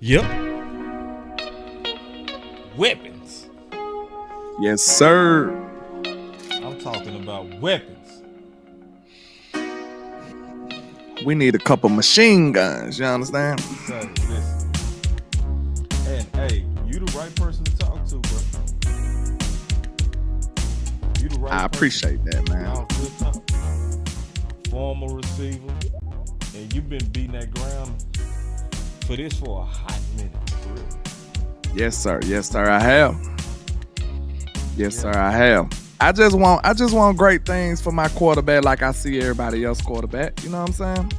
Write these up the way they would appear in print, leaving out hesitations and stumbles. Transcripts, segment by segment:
Yep. Weapons. Yes, sir. I'm talking about weapons. We need a couple machine guns. You understand? So, listen. And hey, you the right person to talk to, bro. You the right I appreciate that, man. Y'all good talk. Former receiver. And you've been beating that ground for this for a hot minute, for real. Yes, sir. Yes, sir. I have. Yes, sir. I have. I just want great things for my quarterback, like I see everybody else quarterback. You know what I'm saying?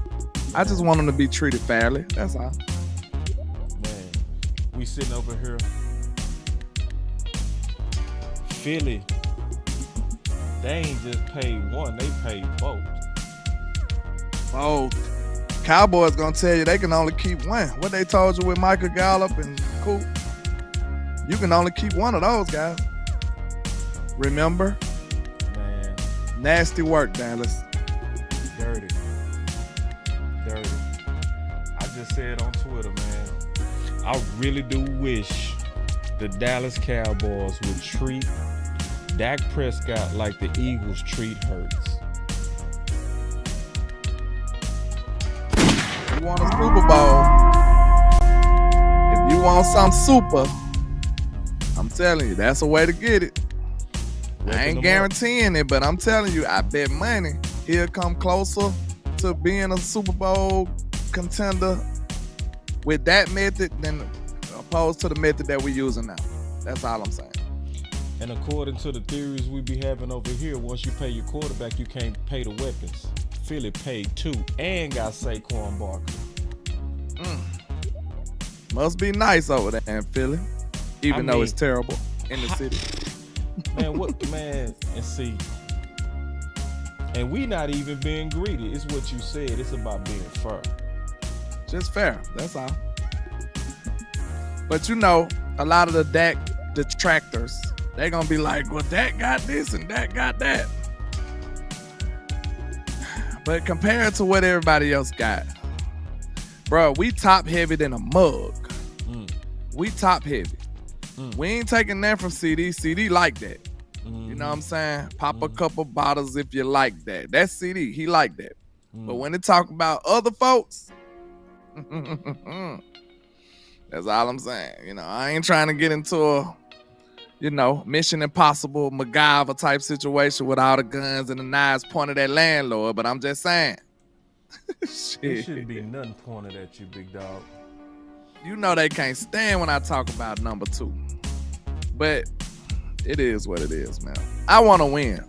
I just want them to be treated fairly. That's all. Man, we sitting over here. Philly, they ain't just paid one; they paid both. Oh, Cowboys gonna tell you they can only keep one. What they told you with Michael Gallup and Coop, you can only keep one of those guys. Remember? Man. Nasty work, Dallas. Dirty. I just said on Twitter, man, I really do wish the Dallas Cowboys would treat Dak Prescott like the Eagles treat Hurts. You want a Super Bowl? If you want something super, I'm telling you, that's a way to get it. I ain't guaranteeing it, but I'm telling you, I bet money he'll come closer to being a Super Bowl contender with that method than opposed to the method that we're using now. That's all I'm saying. And according to the theories we be having over here, once you pay your quarterback, you can't pay the weapons. Philly paid 2 and got Saquon Barkley. Must be nice over there in Philly, even though it's terrible in the city. Man, and see, and we not even being greedy. It's what you said. It's about being fair. Just fair. That's all. But you know, a lot of the Dak detractors, they gonna be like, well, Dak got this and Dak got that. But compared to what everybody else got, bro, we top heavy than a mug. We top heavy. We ain't taking that from CD. CD like that. You know what I'm saying? Pop a couple bottles if you like that. That's CD. He like that. But when they talk about other folks, that's all I'm saying. You know, I ain't trying to get into a, Mission Impossible MacGyver type situation with all the guns and the knives pointed at Landlord, but I'm just saying. There shouldn't be nothing pointed at you, big dog. You know they can't stand when I talk about number 2. But it is what it is, man. I want to win.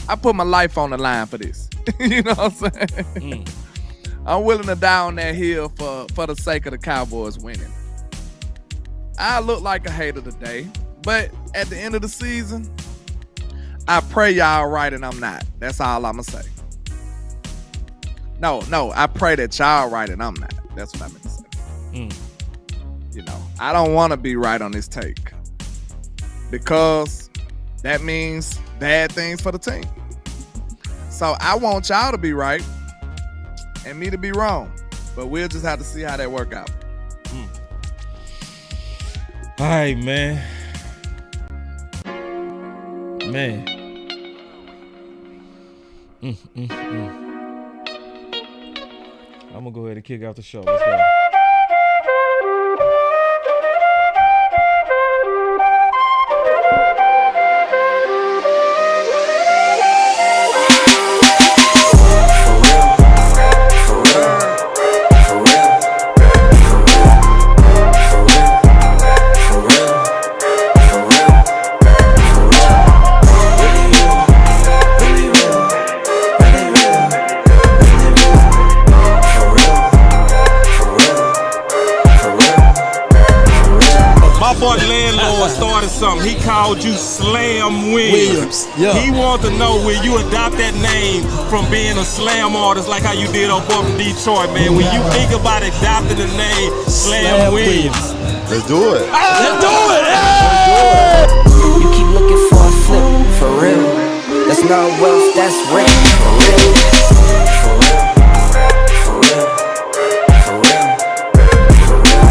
I put my life on the line for this. You know what I'm saying? I'm willing to die on that hill for the sake of the Cowboys winning. I look like a hater today, but at the end of the season, I pray y'all right and I'm not. That's all I'm going to say. No, I pray that y'all right and I'm not. That's what I meant to say. I don't want to be right on this take because that means bad things for the team. So I want y'all to be right and me to be wrong, but we'll just have to see how that work out. All right, man. I'm gonna go ahead and kick off the show. Let's go. Landlord started something. He called you Slam Williams. Yeah. He wanted to know when you adopt that name from being a slam artist like how you did on Boy from Detroit, man. When you think about adopting the name Slam Williams. Let's do it. Let's do it. Hey! You keep looking for a flip, for real. That's not wealth, that's rent, for real. For real. For real. For real. For real.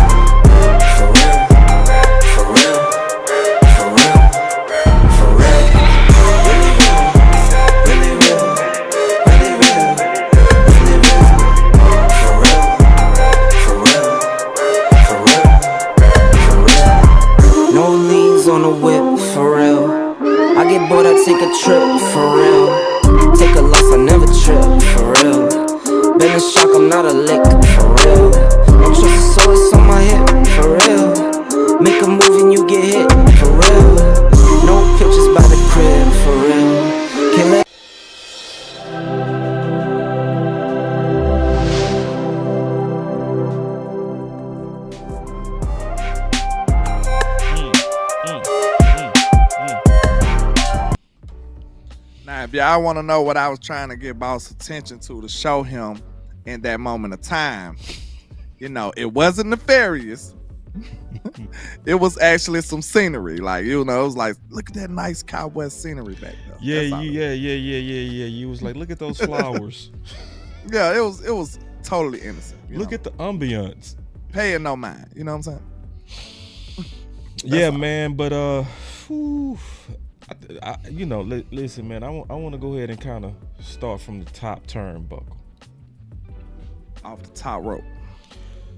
take a trip, for real. Take a loss, I never trip, for real. Been in shock, I'm not a lick, for real. Don't trust the source on my hip, for real. Make a move and you get hit, for real. No pictures by the crib, for real. Can't let Now, if y'all want to know what I was trying to get Boss attention to show him in that moment of time, you know, it wasn't nefarious. It was actually some scenery. Like, you know, it was like, look at that nice Cowboy scenery back there. Yeah. You was like, look at those flowers. Yeah, it was totally innocent. Look at the ambiance. Paying no mind. You know what I'm saying? Yeah, man. But you know, listen, man. I want to go ahead and kind of start from the top turnbuckle, off the top rope.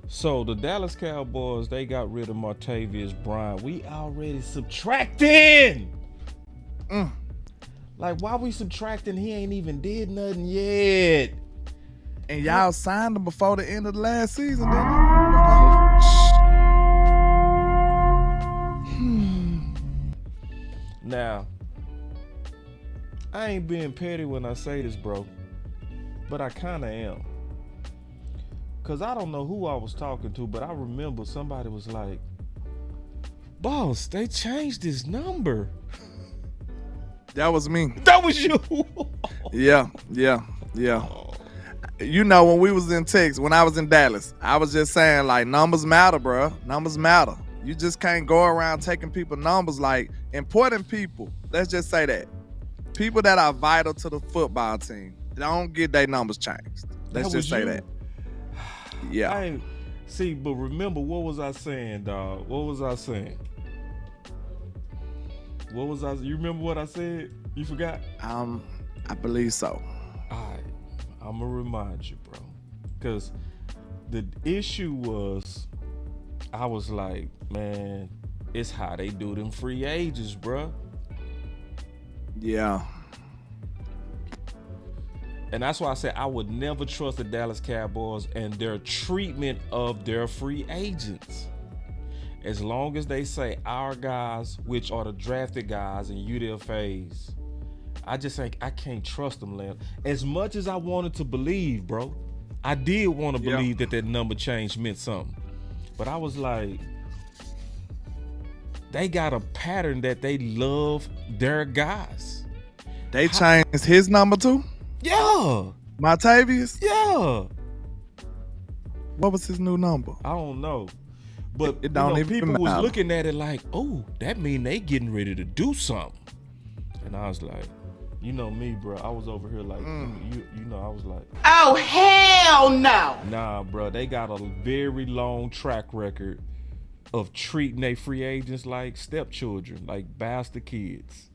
So the Dallas Cowboys, they got rid of Martavius Bryant. We already subtracting. Like, why we subtracting? He ain't even did nothing yet. And y'all signed him before the end of the last season, didn't you? Now, I ain't being petty when I say this, bro, but I kind of am. Because I don't know who I was talking to, but I remember somebody was like, Boss, they changed his number. That was me. That was you. Yeah. You know, when we was in Texas, when I was in Dallas, I was just saying, like, numbers matter, bro. Numbers matter. You just can't go around taking people numbers. Like, important people, let's just say that. People that are vital to the football team, don't get their numbers changed. Let's just say that. Yeah. See, but remember, what was I saying, dog? What was I saying? You remember what I said? You forgot? I believe so. All right. I'm going to remind you, bro. Because the issue was, I was like, man, it's how they do them free agents, bro. Yeah. And that's why I said I would never trust the Dallas Cowboys and their treatment of their free agents. As long as they say our guys, which are the drafted guys and UDFAs, I just think I can't trust them, Lamb. As much as I wanted to believe, bro, I did want to believe that number change meant something. But I was like, they got a pattern that they love their guys. They changed his number too? Yeah. Martavius? Yeah. What was his new number? I don't know. But it don't even people matter. was looking at it like, oh, that mean they getting ready to do something. And I was like, you know me, bro. I was over here like, you know, I was like, oh, hell no. Nah, bro. They got a very long track record of treating their free agents like stepchildren, like bastard kids.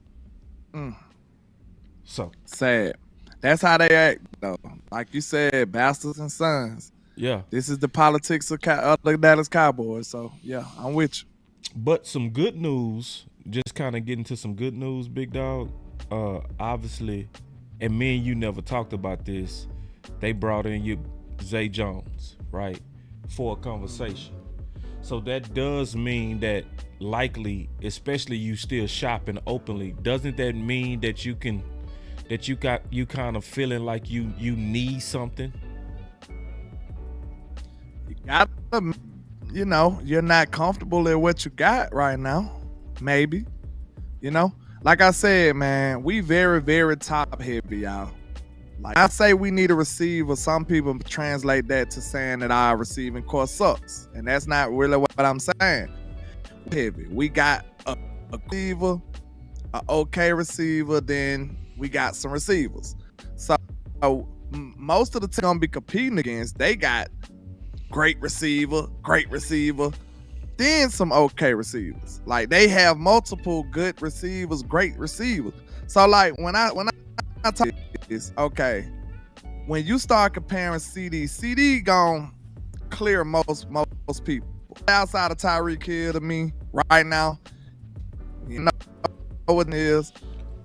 So sad. That's how they act, though. Like you said, bastards and sons. Yeah. This is the politics of the Dallas Cowboys. So, yeah, I'm with you. But some good news, just kind of getting to some good news, big dog. Obviously, and me and you never talked about this, they brought in Zay Jones, right, for a conversation. So that does mean that likely, especially you still shopping openly, doesn't that mean that you kind of feeling like you need something? You gotta, you know, you're not comfortable in what you got right now. Maybe, you know, like I said, man, we very, very top heavy, y'all. Like I say, we need a receiver. Some people translate that to saying that our receiving core sucks, and that's not really what I'm saying. Heavy. We got a receiver, an okay receiver, then we got some receivers. So most of the team gonna be competing against, they got great receiver, then some okay receivers. Like they have multiple good receivers, great receivers. So like when I talk this, okay, when you start comparing CD gon' clear most people. Outside of Tyreek Hill to me right now, you know what it is.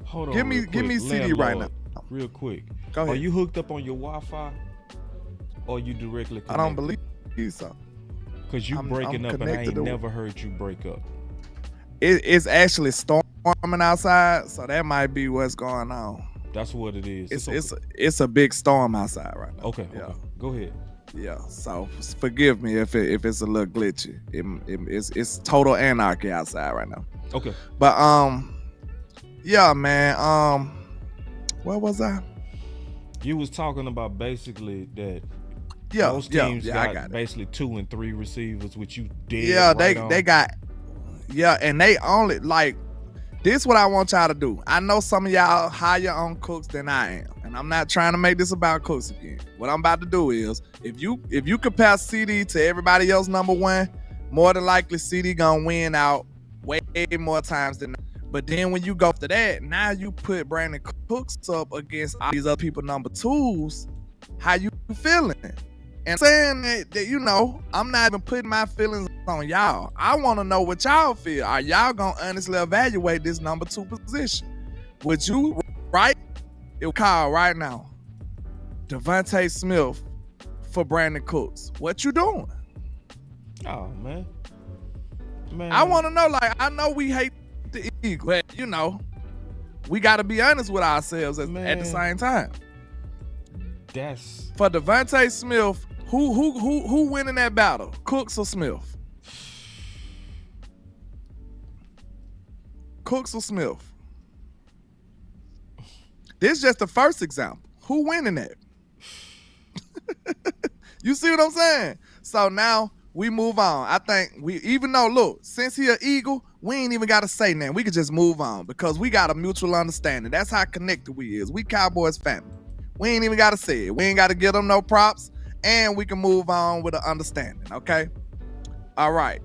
Hold on. Give me CD right now. Real quick. Go ahead. Are you hooked up on your Wi-Fi? Or you directly connected? I don't believe so. Because you breaking up and I ain't never heard you break up. It's actually storming outside, so that might be what's going on. That's what it is. It's a big storm outside right now. Okay. Go ahead. Yeah, so forgive me if it's a little glitchy. It's total anarchy outside right now. Okay. But yeah, man. Where was I? You was talking about basically that most teams got basically 2 and 3 receivers, which you did. Yeah, they got. Yeah, and they only like. This what I want y'all to do. I know some of y'all higher on Cooks than I am, and I'm not trying to make this about Cooks again. What I'm about to do is, if you compare CD to everybody else number 1, more than likely CD gonna win out way more times than. But then when you go to that, now you put Brandon Cooks up against all these other people number 2s. How you feeling? And saying that, I'm not even putting my feelings on y'all. I want to know what y'all feel. Are y'all going to honestly evaluate this number 2 position? Would you, right? It would call right now, Devontae Smith for Brandon Cooks. What you doing? Oh, man. I want to know, like, I know we hate the Eagles, but, we got to be honest with ourselves at the same time. That's... For Devontae Smith, who winning that battle? Cooks or Smith? Cooks or Smith? This is just the first example. Who winning that? You see what I'm saying? So now we move on. I think even though, look, since he an Eagle, we ain't even got to say nothing. We could just move on because we got a mutual understanding. That's how connected we is. We Cowboys family. We ain't even got to say it. We ain't got to give them no props. And we can move on with an understanding, okay? All right.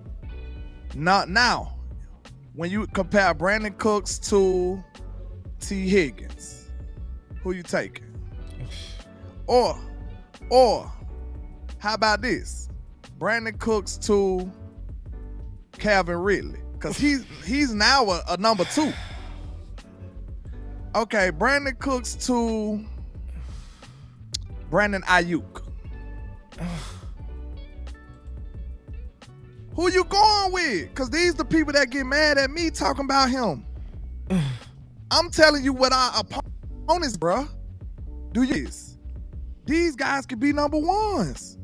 Now, when you compare Brandon Cooks to T. Higgins, who you taking? Or how about this? Brandon Cooks to Calvin Ridley, because he's now a number 2. Okay, Brandon Cooks to Brandon Ayuk. Who you going with? Because these the people that get mad at me talking about him. I'm telling you what our opponents, bro. Do this. These guys could be number 1s.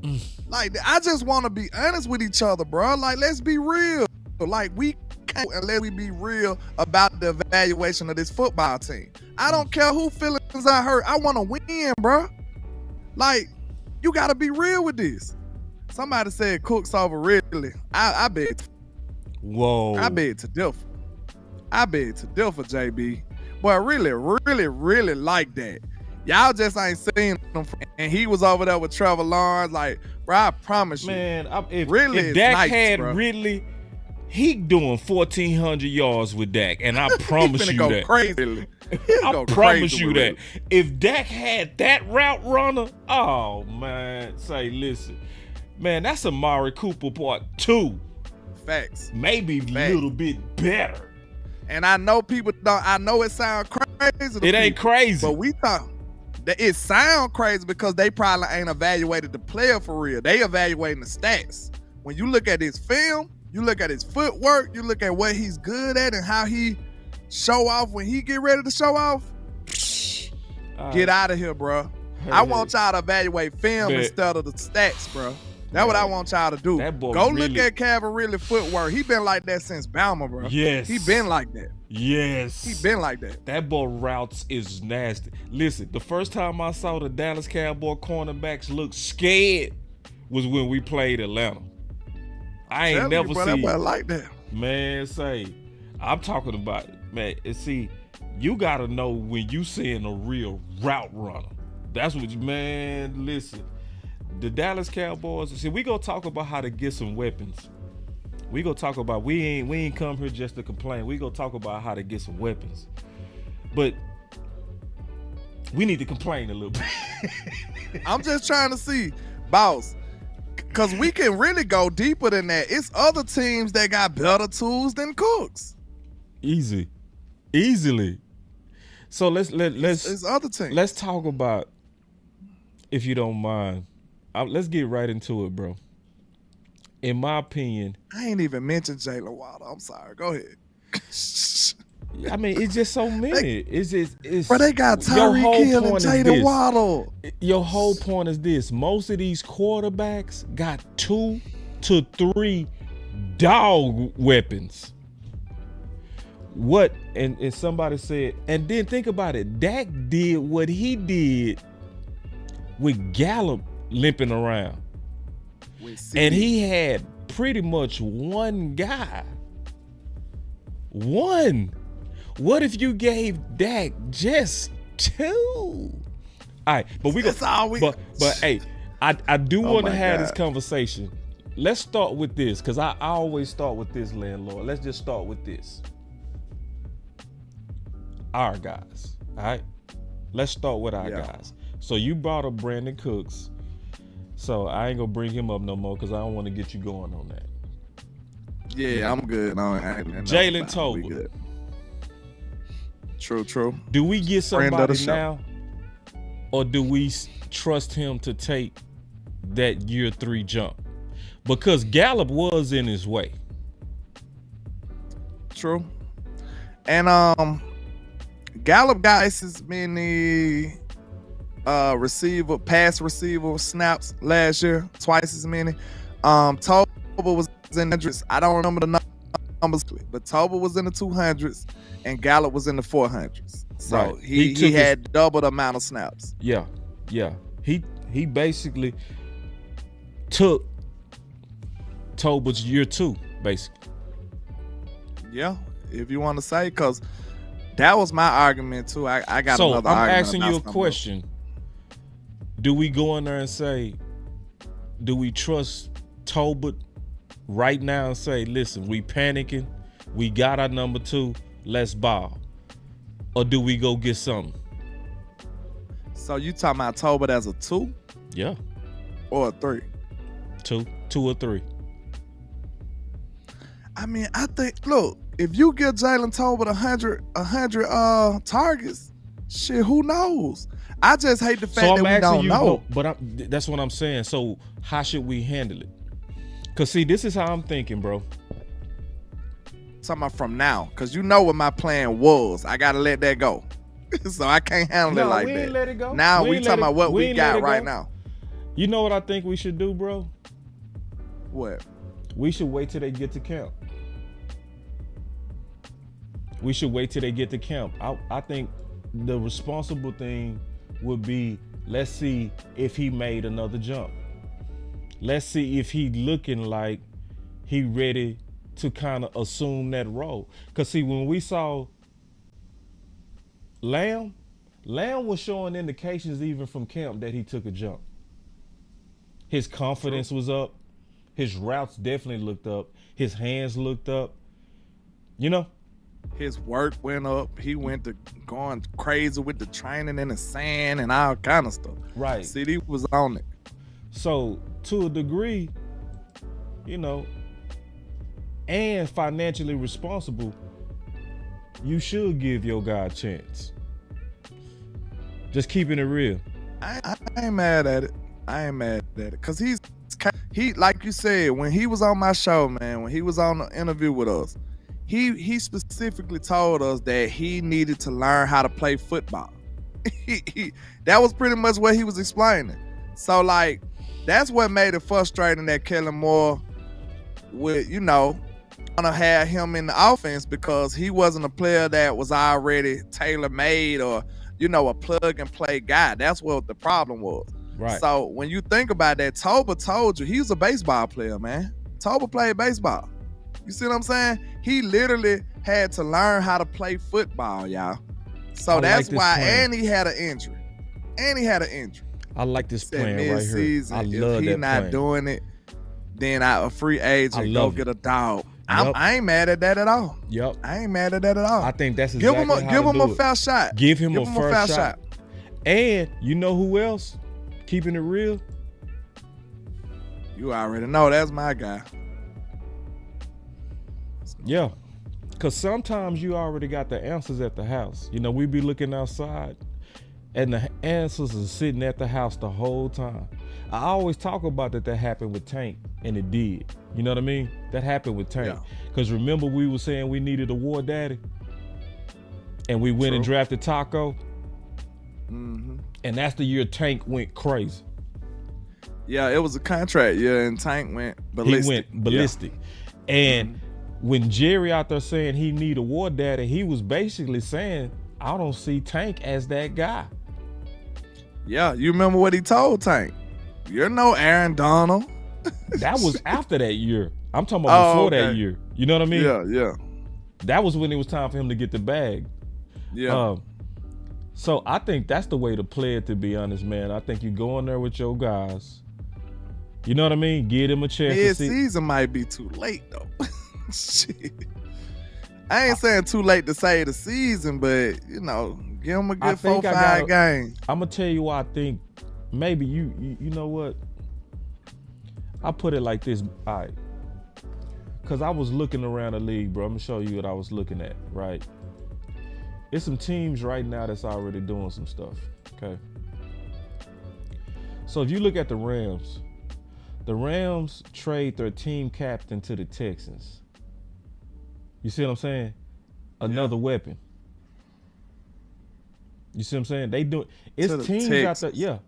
Like, I just want to be honest with each other, bro. Like, let's be real. Like, we can't unless we be real about the evaluation of this football team. I don't care who feelings I hurt. I want to win, bro. Like, you got to be real with this. Somebody said Cooks over Ridley. I bet. Whoa. I bet to differ. JB. Boy, really like that. Y'all just ain't seen him. And he was over there with Trevor Lawrence. Like, bro, I promise you. Man, if nice, Dak had bro. Ridley, he doing 1,400 yards with Dak. And I promise you go that. Crazy. I promise you that. If Dak had that route runner, oh, man. Say, listen. Man, that's Amari Cooper part 2. Facts. Maybe a little bit better. And I know people don't. I know it sounds crazy. It ain't crazy. But we thought that it sound crazy because they probably ain't evaluated the player for real. They evaluating the stats. When you look at his film, you look at his footwork, you look at what he's good at and how he show off when he get ready to show off. Get out of here, bro. I want y'all to evaluate film instead of the stats, bro. That's what I want y'all to do. Go look at Calvin Ridley footwork. He been like that since Bama, bro. Yes. He been like that. Yes. He been like that. That boy routes is nasty. Listen, the first time I saw the Dallas Cowboy cornerbacks look scared was when we played Atlanta. I ain't never seen that like that. Man, I'm talking about it, man. And see, you gotta know when you seeing a real route runner. That's what man, listen. The Dallas Cowboys, see, we gonna talk about how to get some weapons. We gonna talk about we ain't come here just to complain. We gonna talk about how to get some weapons. But we need to complain a little bit. I'm just trying to see, boss, because we can really go deeper than that. It's other teams that got better tools than Cooks. Easily. So let's It's other teams. let's talk about, if you don't mind. Let's get right into it, bro. In my opinion, I ain't even mentioned Jalen Waddle. I'm sorry. Go ahead. I mean, it's just so many. It's Bro, they got Tyreek Hill and Jalen Waddle. Your whole point is this: most of these quarterbacks got 2 to 3 dog weapons. What? And somebody said, and then think about it. Dak did what he did with Gallup limping around, and he had pretty much one guy. One. What if you gave Dak just 2? All right, but we go. But hey, I do want to have this conversation. Let's start with this, because I always start with this, Landlord. Let's just start with this. Our guys, all right? Let's start with our guys. So you brought up Brandon Cooks. So I ain't gonna bring him up no more because I don't want to get you going on that. Yeah, I'm good. Jalen Tolbert. True. Do we get somebody now, or do we trust him to take that year 3 jump? Because Gallup was in his way. True. And Gallup got as many pass receiver snaps last year, twice as many. Tolbert was in the hundreds. I don't remember the numbers, but Tolbert was in the 200s and Gallup was in the 400s. So right. he had double the amount of snaps. Yeah. He basically took Tolbert's year 2, basically. Yeah, if you want to say, because that was my argument too. I got so another I'm argument. asking you a question. Do we go in there and say, do we trust Tolbert right now and say, listen, we panicking, we got our number 2, let's ball? Or do we go get something? So you talking about Tolbert as a 2? Yeah. Or a 3? 2 or 3. I mean, I think, look, if you give Jalen Tolbert 100 targets, shit, who knows? I just hate the fact that we don't know. But that's what I'm saying. So how should we handle it? Because, see, this is how I'm thinking, bro. Talking about from now, because you know what my plan was. I got to let that go. So I can't handle it like we that. Ain't let it go. Now we talking about what we got right now. You know what I think we should do, bro? What? We should wait till they get to camp. We should wait till they get to camp. I think the responsible thing would be, let's see if he made another jump. Let's see if he looking like he ready to kind of assume that role. Because, see, when we saw Lamb was showing indications even from camp that he took a jump. His confidence was up. His routes definitely looked up. His hands looked up. You know? His work went up. He went to going crazy with the training in the sand and all kind of stuff. Right. CD was on it. So, to a degree, you know, and financially responsible, you should give your guy a chance. Just keeping it real. I ain't mad at it. Because he, like you said, when he was on my show, man, when he was on the interview with us, he specifically told us that he needed to learn how to play football. That was pretty much what he was explaining. So, like, that's what made it frustrating that Kellen Moore would, you know, want to have him in the offense, because he wasn't a player that was already tailor-made or, you know, a plug-and-play guy. That's what the problem was. Right. So, when you think about that, Tolbert told you he was a baseball player, man. Tolbert played baseball. You see what I'm saying? He literally had to learn how to play football, y'all. So that's why, and he had an injury. I like this plan right here. I love if he that not plan. doing it, then a free agent go get a dog. Yep. I ain't mad at that at all. Yep. I ain't mad at that at all. I think that's exactly how to give him do a it. fair shot. Give him a fair shot. And you know who else? Keeping it real? You already know that's my guy. Yeah. Because sometimes you already got the answers at the house. You know, we be looking outside and the answers are sitting at the house the whole time. I always talk about that happened with Tank, and it did. You know what I mean? That happened with Tank. Because remember we were saying we needed a war daddy? And we went and drafted Taco? And that's the year Tank went crazy. Yeah, it was a contract year, and Tank went ballistic. He went ballistic. And when Jerry out there saying he need a war daddy, he was basically saying, I don't see Tank as that guy. Yeah, you remember what he told Tank? You're no Aaron Donald. That was after that year. I'm talking about before that year. You know what I mean? Yeah. That was when it was time for him to get the bag. Yeah. So I think that's the way to play it, to be honest, man. I think you go in there with your guys. You know what I mean? Give them a chance. Mid-season might be too late, though. Shit. I ain't saying too late to say the season, but, you know, give them a good 4-5 game. I'm going to tell you why I think maybe you know what? I'll put it like this. All right. Because I was looking around the league, bro. I'm going to show you what I was looking at, right? It's some teams right now that's already doing some stuff, okay? So if you look at the Rams trade their team captain to the Texans. You see what I'm saying? Another weapon. You see what I'm saying? They do. It's teams out there, yeah.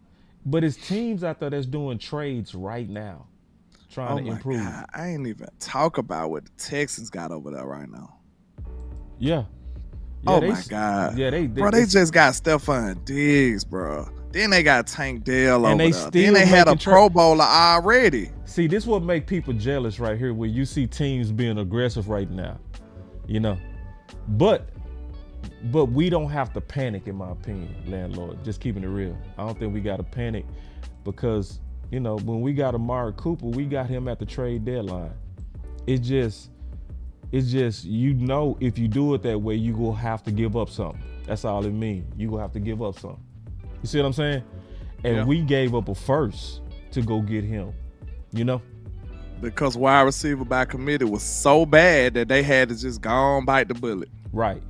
But it's teams out there that's doing trades right now, trying to improve. God, I ain't even talk about what the Texans got over there right now. Yeah. Oh my God. Yeah, they just got Stephon Diggs, bro. Then they got Tank Dell over there. Then they had a Pro Bowler already. See, this what make people jealous right here, where you see teams being aggressive right now. You know, but we don't have to panic, in my opinion, Landlord. Just keeping it real. I don't think we got to panic because, you know, when we got Amari Cooper, we got him at the trade deadline. It's just, you know, if you do it that way, you will have to give up something. That's all it means. You will have to give up something. You see what I'm saying? And we gave up a first to go get him, you know? Because wide receiver by committee was so bad that they had to just go on bite the bullet. Right.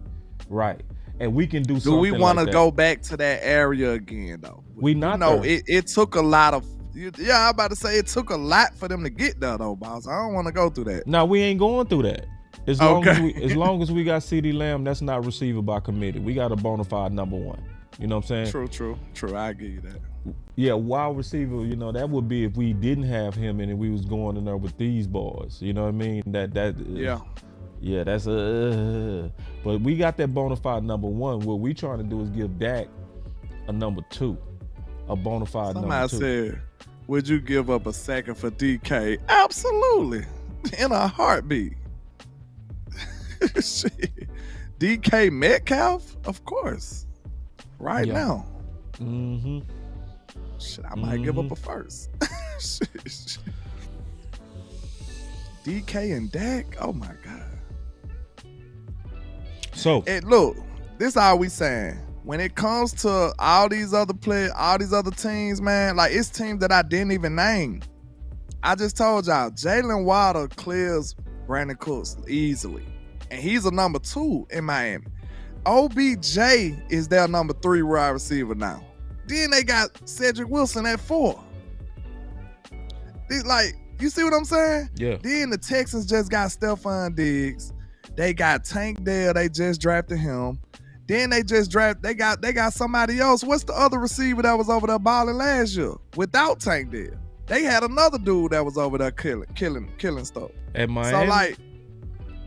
And we can do something. Do we want to like go back to that area again, though? We not know there. It took a lot of, I'm about to say it took a lot for them to get there, though, boss. I don't want to go through that. No, we ain't going through that. As long as we got CeeDee Lamb, that's not receiver by committee. We got a bona fide number one. You know what I'm saying? True. I give you that. Yeah, wide receiver, you know, that would be if we didn't have him and we was going in there with these boys. You know what I mean? Yeah, that's but we got that bona fide number one. What we trying to do is give Dak a number two, a bona fide number two. Somebody said, would you give up a second for DK? Absolutely. In a heartbeat. Shit. DK Metcalf? Of course. Right now. Mm-hmm. Shit, I might give up a first. Shit. DK and Dak? Oh my God. So, and look, this all we saying. When it comes to all these other players, all these other teams, man, like it's teams that I didn't even name. I just told y'all, Jalen Waddle clears Brandon Cooks easily. And he's a number 2 in Miami. OBJ is their number 3 wide receiver now. Then they got Cedric Wilson at 4. Like, you see what I'm saying? Yeah. Then the Texans just got Stephon Diggs. They got Tank Dell. They just drafted him. Then they got somebody else. What's the other receiver that was over there balling last year without Tank Dell? They had another dude that was over there killing stuff. At Miami? So like,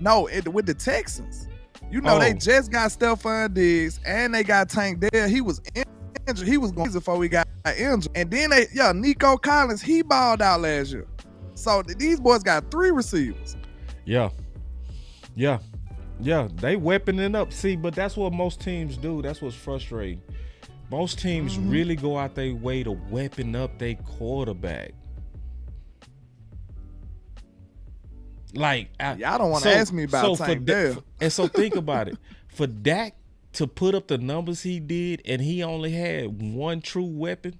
no, with the Texans. You know, they just got Stephon Diggs and they got Tank Dell. He was injured. He was going before we got injured. And then Nico Collins, he balled out last year. So these boys got 3 receivers. Yeah, they weaponing up. See, but that's what most teams do. That's what's frustrating. Most teams really go out their way to weapon up their quarterback. Like, y'all don't want to ask me about Tank Dell. And so think about it. For Dak to put up the numbers he did and he only had one true weapon,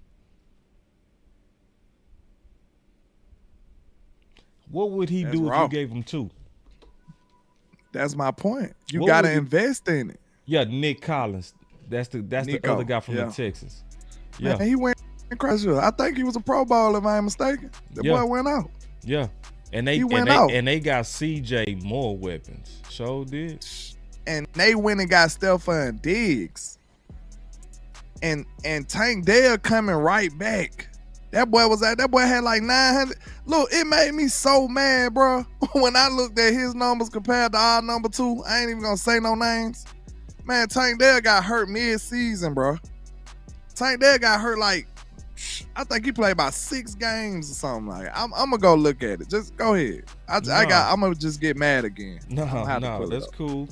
what would he do if you gave him 2? That's my point. You What gotta was it? invest in it. Yeah, Nick Collins. That's the Nico, other guy from yeah. the Texans. Yeah, Man, he went crazy. I think he was a Pro Bowler, if I ain't mistaken. The boy went out. yeah. And He went out. they got CJ more weapons. So did. And they went and got Stephon Diggs. And Tank Dell coming right back. That boy had like 900. Look, it made me so mad, bro. When I looked at his numbers compared to our number 2, I ain't even gonna say no names. Man, Tank Dell got hurt mid-season, bro. Tank Dell got hurt like, I think he played about 6 games or something like that. I'm gonna go look at it. Just go ahead. I'm gonna just get mad again. No, that's cool.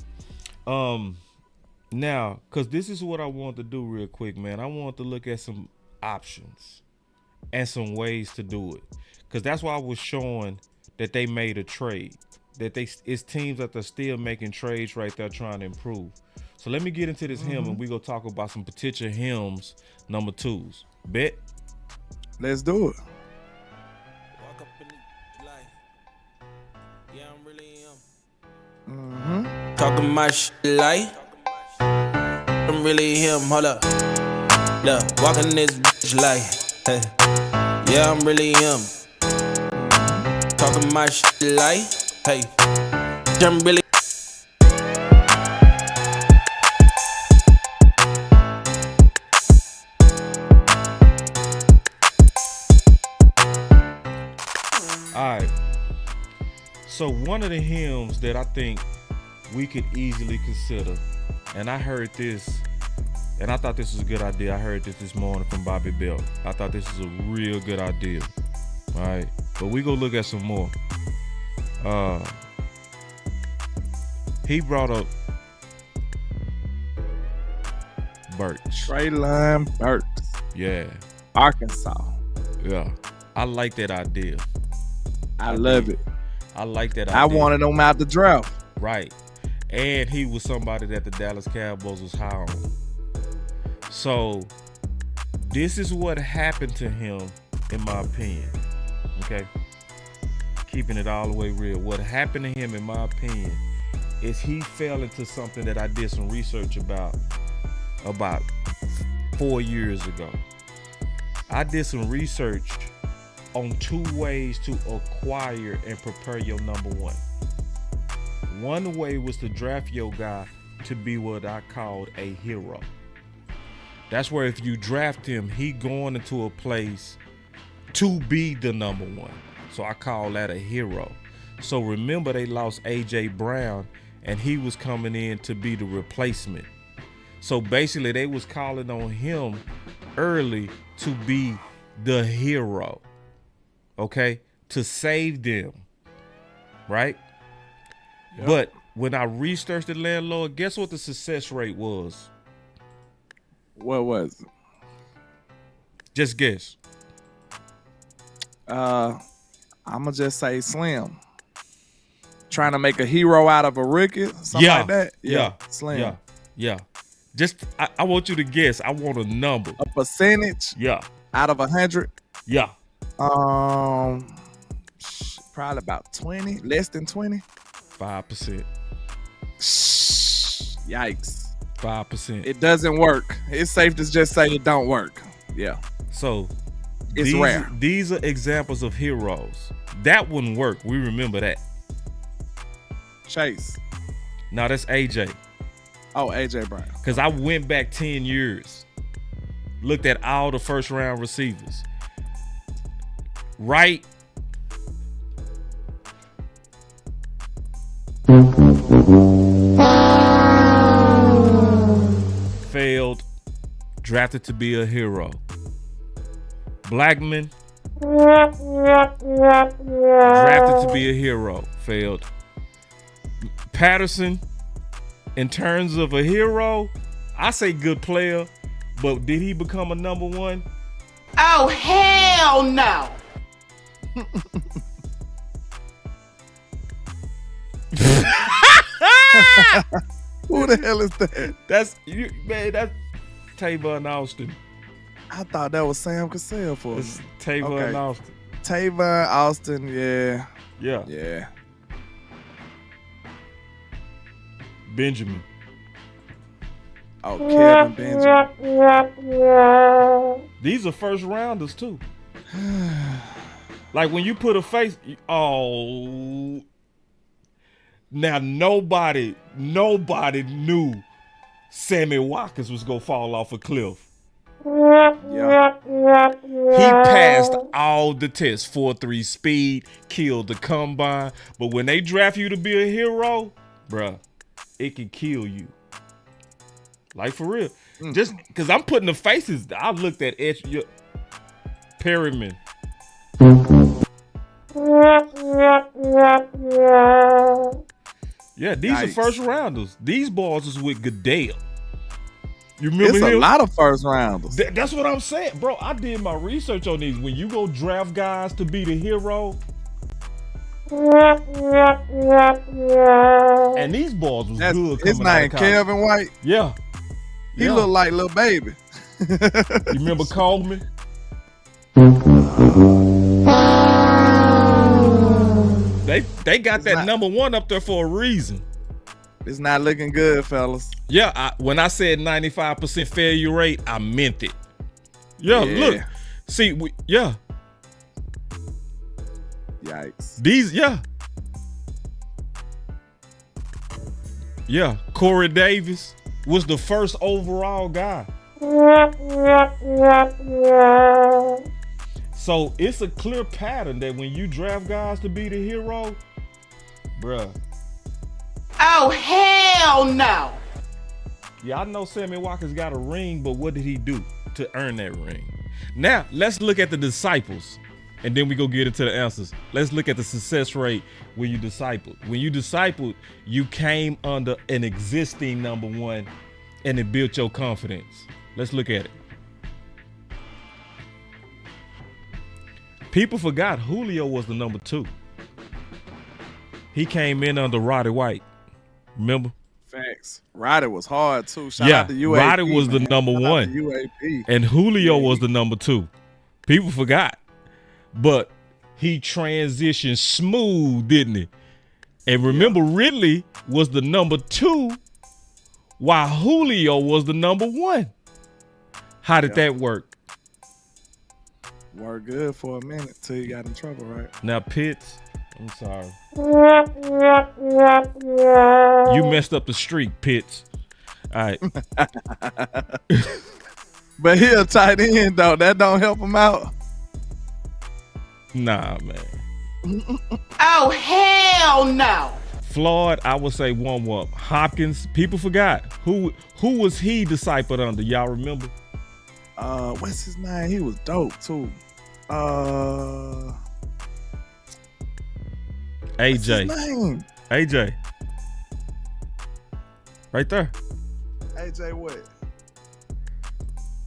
Now, cause this is what I want to do real quick, man. I want to look at some options and some ways to do it. Cause that's why I was showing that they made a trade. That it's teams that are still making trades right there trying to improve. So let me get into this hymn and we go talk about some potential hymns number 2s. Bet? Let's do it. Walk up in the life. Yeah, I'm really Talking my shit like I'm really him. Hold up. Look, walking this bitch like, hey. Yeah, I'm really him. Talking my shit like, hey. I'm really. Alright. So one of the hymns that I think we could easily consider, and I heard this, and I thought this was a good idea. I heard this morning from Bobby Bell. I thought this is a real good idea. Alright. But we go look at some more. He brought up Burks. Traylon Burks. Yeah. Arkansas. Yeah. I like that idea. I love it. I like that I idea. wanted him out the draft. Right. And he was somebody that the Dallas Cowboys was high on. So this is what happened to him, in my opinion. Okay. Keeping it all the way real. What happened to him, in my opinion, is he fell into something that I did some research about 4 years ago. I did some research on 2 ways to acquire and prepare your number 1. One way was to draft your guy to be what I called a hero. That's where if you draft him, he going into a place to be the number 1. So I call that a hero. So remember, they lost A.J. Brown, and he was coming in to be the replacement. So basically, they was calling on him early to be the hero, okay, to save them, right? Yep. But when I researched the Landlord, guess what the success rate was? What was it? Just guess. I'ma just say slim. Trying to make a hero out of a rookie, something like that. Yeah, slim. Yeah. Just I want you to guess. I want a number. A percentage. Yeah. Out of 100. Yeah. Probably about 20, less than 20. 5%. Yikes. 5%. It doesn't work. It's safe to just say it don't work. Yeah. So it's rare. These are examples of heroes. That wouldn't work. We remember that. Chase. No, that's AJ. Oh, AJ Brown. Because I went back 10 years, looked at all the first round receivers. Right. Failed. Drafted to be a hero. Blackman. Drafted to be a hero. Failed. Patterson. In terms of a hero, I say good player, but did he become a number 1? Oh, hell no. Who the hell is that? That's Tavon Austin. I thought that was Sam Cassell for It's Tavon Austin. Tavon Austin, yeah. Yeah. Yeah. Benjamin. Oh, Kevin Benjamin. These are first rounders too. Like when you put a face, oh, now nobody knew Sammy Watkins was gonna fall off a cliff. Yeah. He passed all the tests, 4.3 speed, killed the combine. But when they draft you to be a hero, bruh, it can kill you. Like for real. Just because I'm putting the faces, I looked at Perryman. Yeah, these are first rounders. These balls is with Goodell. You remember It's him? a lot of first rounders. That's what I'm saying, bro. I did my research on these. When you go draft guys to be the hero, and these balls was good. His name Kelvin White. Yeah, He looked like Lil Baby. You remember Coleman? They got that number one up there for a reason. It's not looking good, fellas. Yeah, when I said 95% failure rate, I meant it. Yeah. Look. See, Yikes. These, Yeah, Corey Davis was the first overall guy. So it's a clear pattern that when you draft guys to be the hero, bruh. Oh, hell no. Yeah, I know Sammy Watkins got a ring, but what did he do to earn that ring? Now, let's look at the disciples, and then we go get into the answers. Let's look at the success rate when you discipled. When you discipled, you came under an existing number one, and it built your confidence. Let's look at it. People forgot Julio was the number two. He came in under Roddy White. Remember? Facts. Roddy was hard too. Shout out to UAP. Roddy was the number one. UAP. And Julio was the number two. People forgot. But he transitioned smooth, didn't he? And remember, Ridley was the number two while Julio was the number one. How did that work? Worked good for a minute till you got in trouble, right? Now, Pitts, I'm sorry. You messed up the streak, Pitts. All right. But he a tight end, though. That don't help him out. Nah, man. Oh, hell no. Floyd, I would say one up. Hopkins, people forgot. Who was he discipled under? Y'all remember? What's his name? He was dope too. AJ. What's his name? AJ. Right there. AJ what?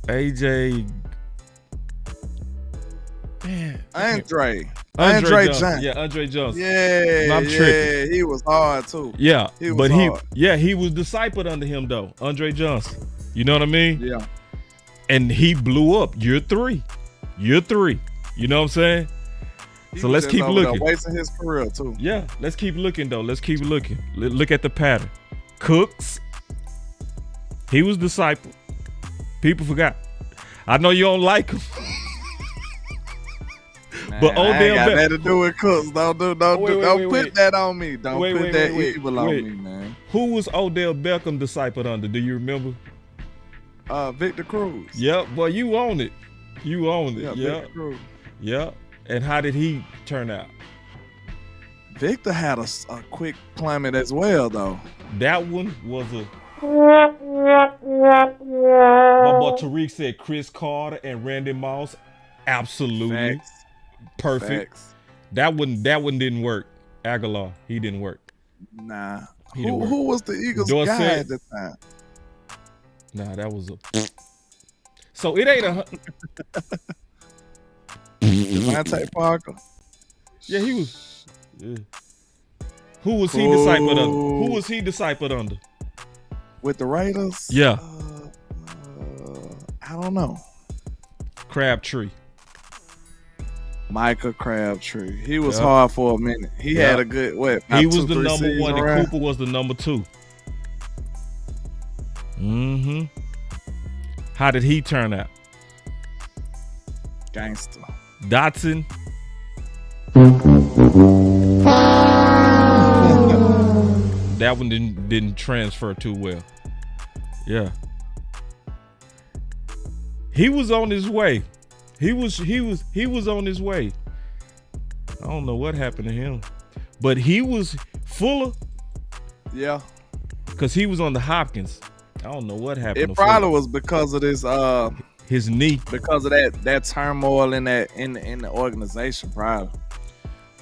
AJ. Man. Andre Johnson. Yeah, Andre Johnson. Yeah, I'm tripping. He was hard too. Yeah, he was hard. He was discipled under him though. Andre Johnson. You know what I mean? Yeah. And he blew up. Year three. You know what I'm saying? So let's keep looking. Wasting his career too. Yeah, let's keep looking though. Let's keep looking. Look at the pattern. Cooks. He was discipled. People forgot. I know you don't like him. Man, but Odell I ain't got Beckham. nothing to do with Cooks. Don't put that on me. Don't put that evil on me, man. Who was Odell Beckham discipled under? Do you remember? Victor Cruz. Yep, well, you own it. Yeah, Victor Cruz. Yep. And how did he turn out? Victor had a quick plummet as well, though. That one was a... My boy Tariq said Chris Carter and Randy Moss. Absolutely. Facts. Perfect. Facts. That one didn't work. Aguilar, he didn't work. Nah. He didn't work. Who was the Eagles Dorsett. guy at the time? Nah, that was a... So it ain't a... Devontae Parker. Yeah, he was... Yeah. Who was he discipled under? Who was he discipled under? With the Raiders? Yeah. I don't know. Crabtree. Micah Crabtree. He was hard for a minute. He had a good He was the number one and Cooper was the number two. Mm-hmm. How did he turn out? Gangster. Dotson. That one didn't transfer too well. Yeah. He was on his way. He was on his way. I don't know what happened to him. But he was Fuller. Yeah. Because he was on the Hopkins. I don't know what happened. It probably was because of this his knee. Because of that turmoil in the organization, probably.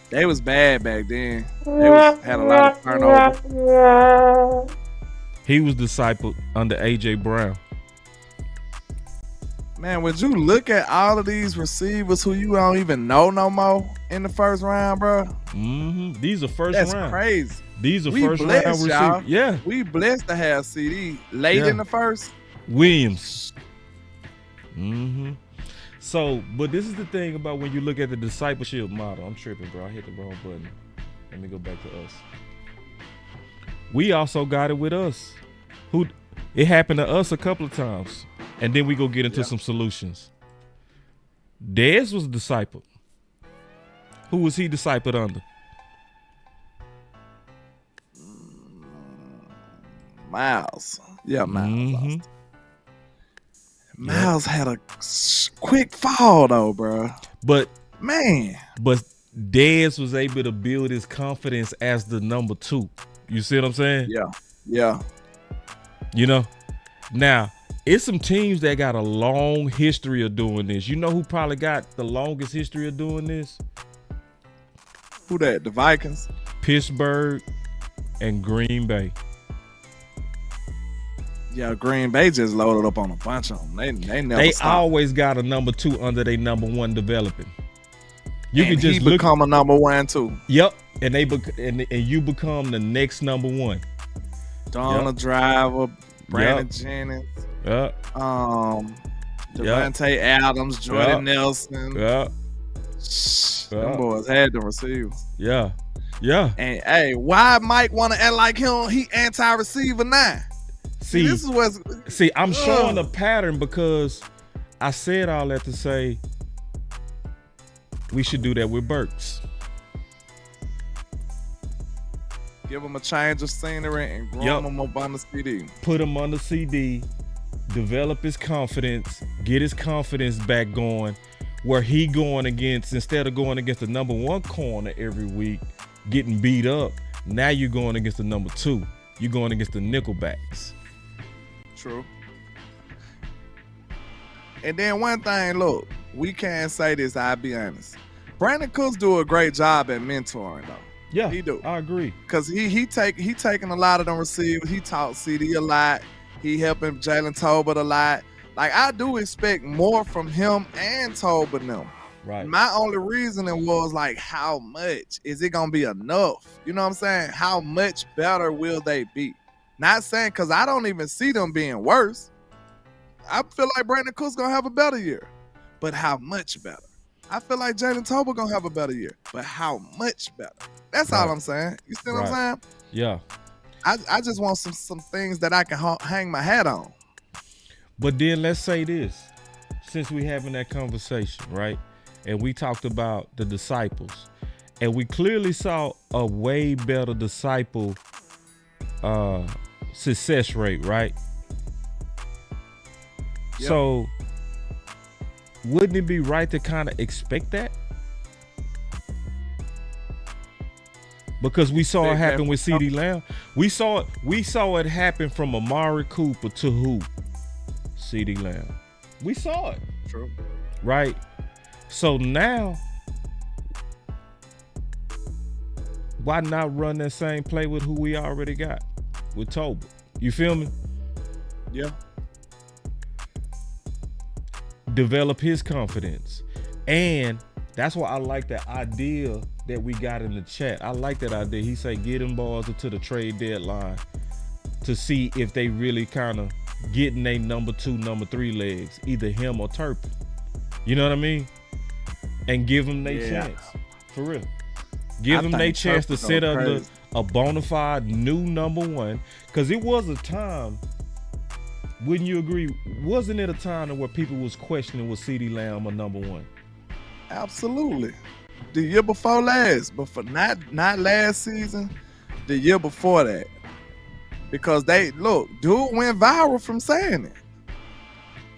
They was bad back then. Had a lot of turnover. He was discipled under AJ Brown. Man, would you look at all of these receivers who you don't even know no more in the first round, bro? Mm-hmm. These are first round. That's crazy. These are first round receivers. Yeah. We blessed to have CD late in the first. Williams. Mm-hmm. So, but this is the thing about when you look at the discipleship model. I'm tripping, bro. I hit the wrong button. Let me go back to us. We also got it with us. It happened to us a couple of times. And then we go get into some solutions. Dez was discipled. Who was he discipled under? Miles. Yeah, Miles. Mm-hmm. Miles had a quick fall though, bro. But Dez was able to build his confidence as the number 2. You see what I'm saying? Yeah. You know, now it's some teams that got a long history of doing this. You know who probably got the longest history of doing this? Who that? The Vikings? Pittsburgh and Green Bay. Yeah, Green Bay just loaded up on a bunch of them. They never stopped. Always got a number 2 under their number 1 developing. You can just become a number 1 too. Yep, and you become the next number 1. Donald Driver, Brandon Jennings, Devontae Adams, Jordan Nelson. Them boys had the receivers. Yeah. And hey, why Mike want to act like he anti-receiver now? See, this is what's. See, I'm showing a pattern because I said all that to say we should do that with Burks. Give him a change of scenery and grow him up on the CD. Put him on the CD, develop his confidence, get his confidence back going, where he going against, instead of going against the number 1 corner every week, getting beat up, now you're going against the number 2. You're going against the nickelbacks. True. And then one thing, look, we can't say this, I'll be honest. Brandon Cooks do a great job at mentoring though. Yeah, he do. I agree. Cause he taking a lot of them receivers. He taught CD a lot. He helping Jalen Tolbert a lot. Like I do expect more from him and Tolbert them. Right. My only reasoning was like, how much is it gonna be enough? You know what I'm saying? How much better will they be? Not saying because I don't even see them being worse. I feel like Brandon Cooks gonna have a better year, but how much better? I feel like Jalen Tolbert gonna have a better year, but how much better? That's all I'm saying. You see what I'm saying? Yeah. I just want some things that I can hang my hat on. But then let's say this, since we having that conversation, right? And we talked about the disciples, and we clearly saw a way better disciple success rate, right? Yep. So wouldn't it be right to kind of expect that? Because we saw it happen with CeeDee Lamb. We saw it happen from Amari Cooper to who? CeeDee Lamb. We saw it. True. Right? So now, why not run that same play with who we already got? With Tolbert. You feel me? Yeah. Develop his confidence. And that's why I like that idea that we got in the chat. I like that idea. He said get them balls to the trade deadline to see if they really kind of getting their number 2, number 3 legs, either him or Turpin. You know what I mean? And give them their chance. For real. Give them their chance to sit under a bona fide new number 1. Because it was a time Wouldn't you agree? Wasn't it a time where people was questioning was CeeDee Lamb a number one? Absolutely. The year before last, but for not last season, the year before that. Because dude went viral from saying it.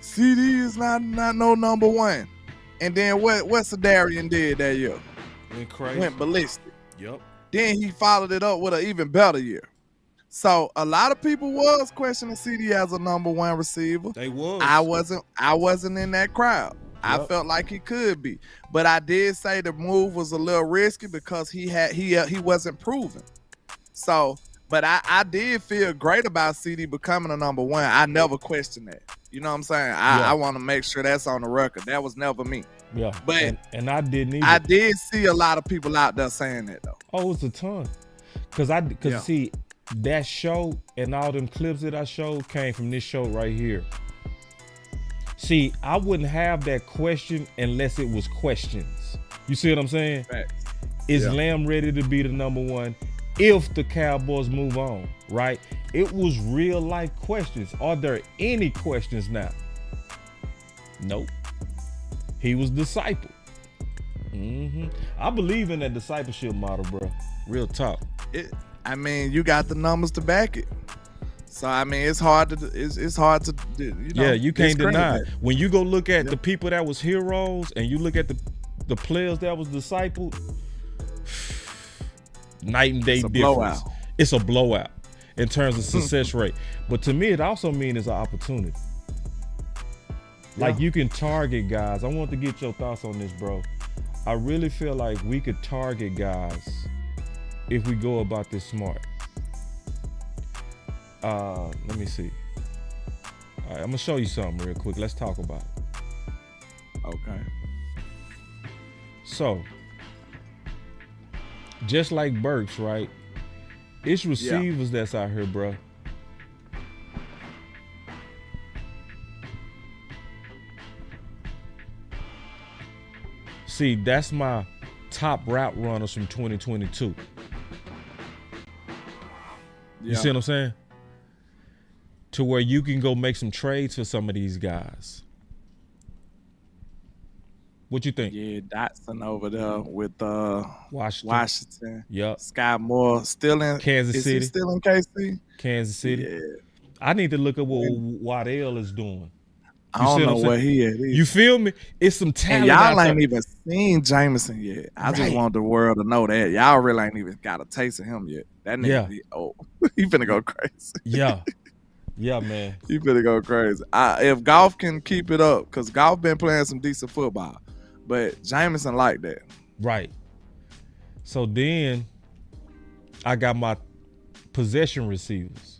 CeeDee is not no number one. And then what Sedarian did that year? Went crazy. Went ballistic. Yep. Then he followed it up with an even better year. So a lot of people was questioning CeeDee as a number one receiver. They was. I wasn't in that crowd. Yep. I felt like he could be, but I did say the move was a little risky because he wasn't proven. So, but I did feel great about CeeDee becoming a number one. I never questioned that. You know what I'm saying? I want to make sure that's on the record. That was never me. Yeah. But and I didn't either. I did see a lot of people out there saying that though. Oh, it's a ton. Cause see, that show and all them clips that I showed came from this show right here. See, I wouldn't have that question unless it was questions. You see what I'm saying? Facts. Is Lamb ready to be the number one if the Cowboys move on, right? It was real life questions. Are there any questions now? Nope. He was discipled. I believe in that discipleship model, bro. Real talk. You got the numbers to back it. So it's hard to you can't deny it. When you go look at the people that was heroes and you look at the players that was discipled, night and day difference. Blowout. It's a blowout in terms of success rate. But to me, it also means it's an opportunity. Like you can target guys. I want to get your thoughts on this, bro. I really feel like we could target guys if we go about this smart. Let me see. All right, I'm gonna show you something real quick. Let's talk about it. Okay. So, just like Burks, right? It's receivers that's out here, bro. See, that's my top route runners from 2022. You see what I'm saying? To where you can go make some trades for some of these guys. What you think? Yeah, Dotson over there with Washington. Yep. Scott Moore still in Kansas City. He still in KC? Kansas City. Yeah. I need to look at what Waddell is doing. I don't know where he at. You feel me? It's some talent. And y'all ain't even seen Jameson yet. I just want the world to know that. Y'all really ain't even got a taste of him yet. That nigga, he finna go crazy. Yeah, man. He finna go crazy. If Goff can keep it up, because Goff been playing some decent football, but Jameson like that. Right. So then I got my possession receivers.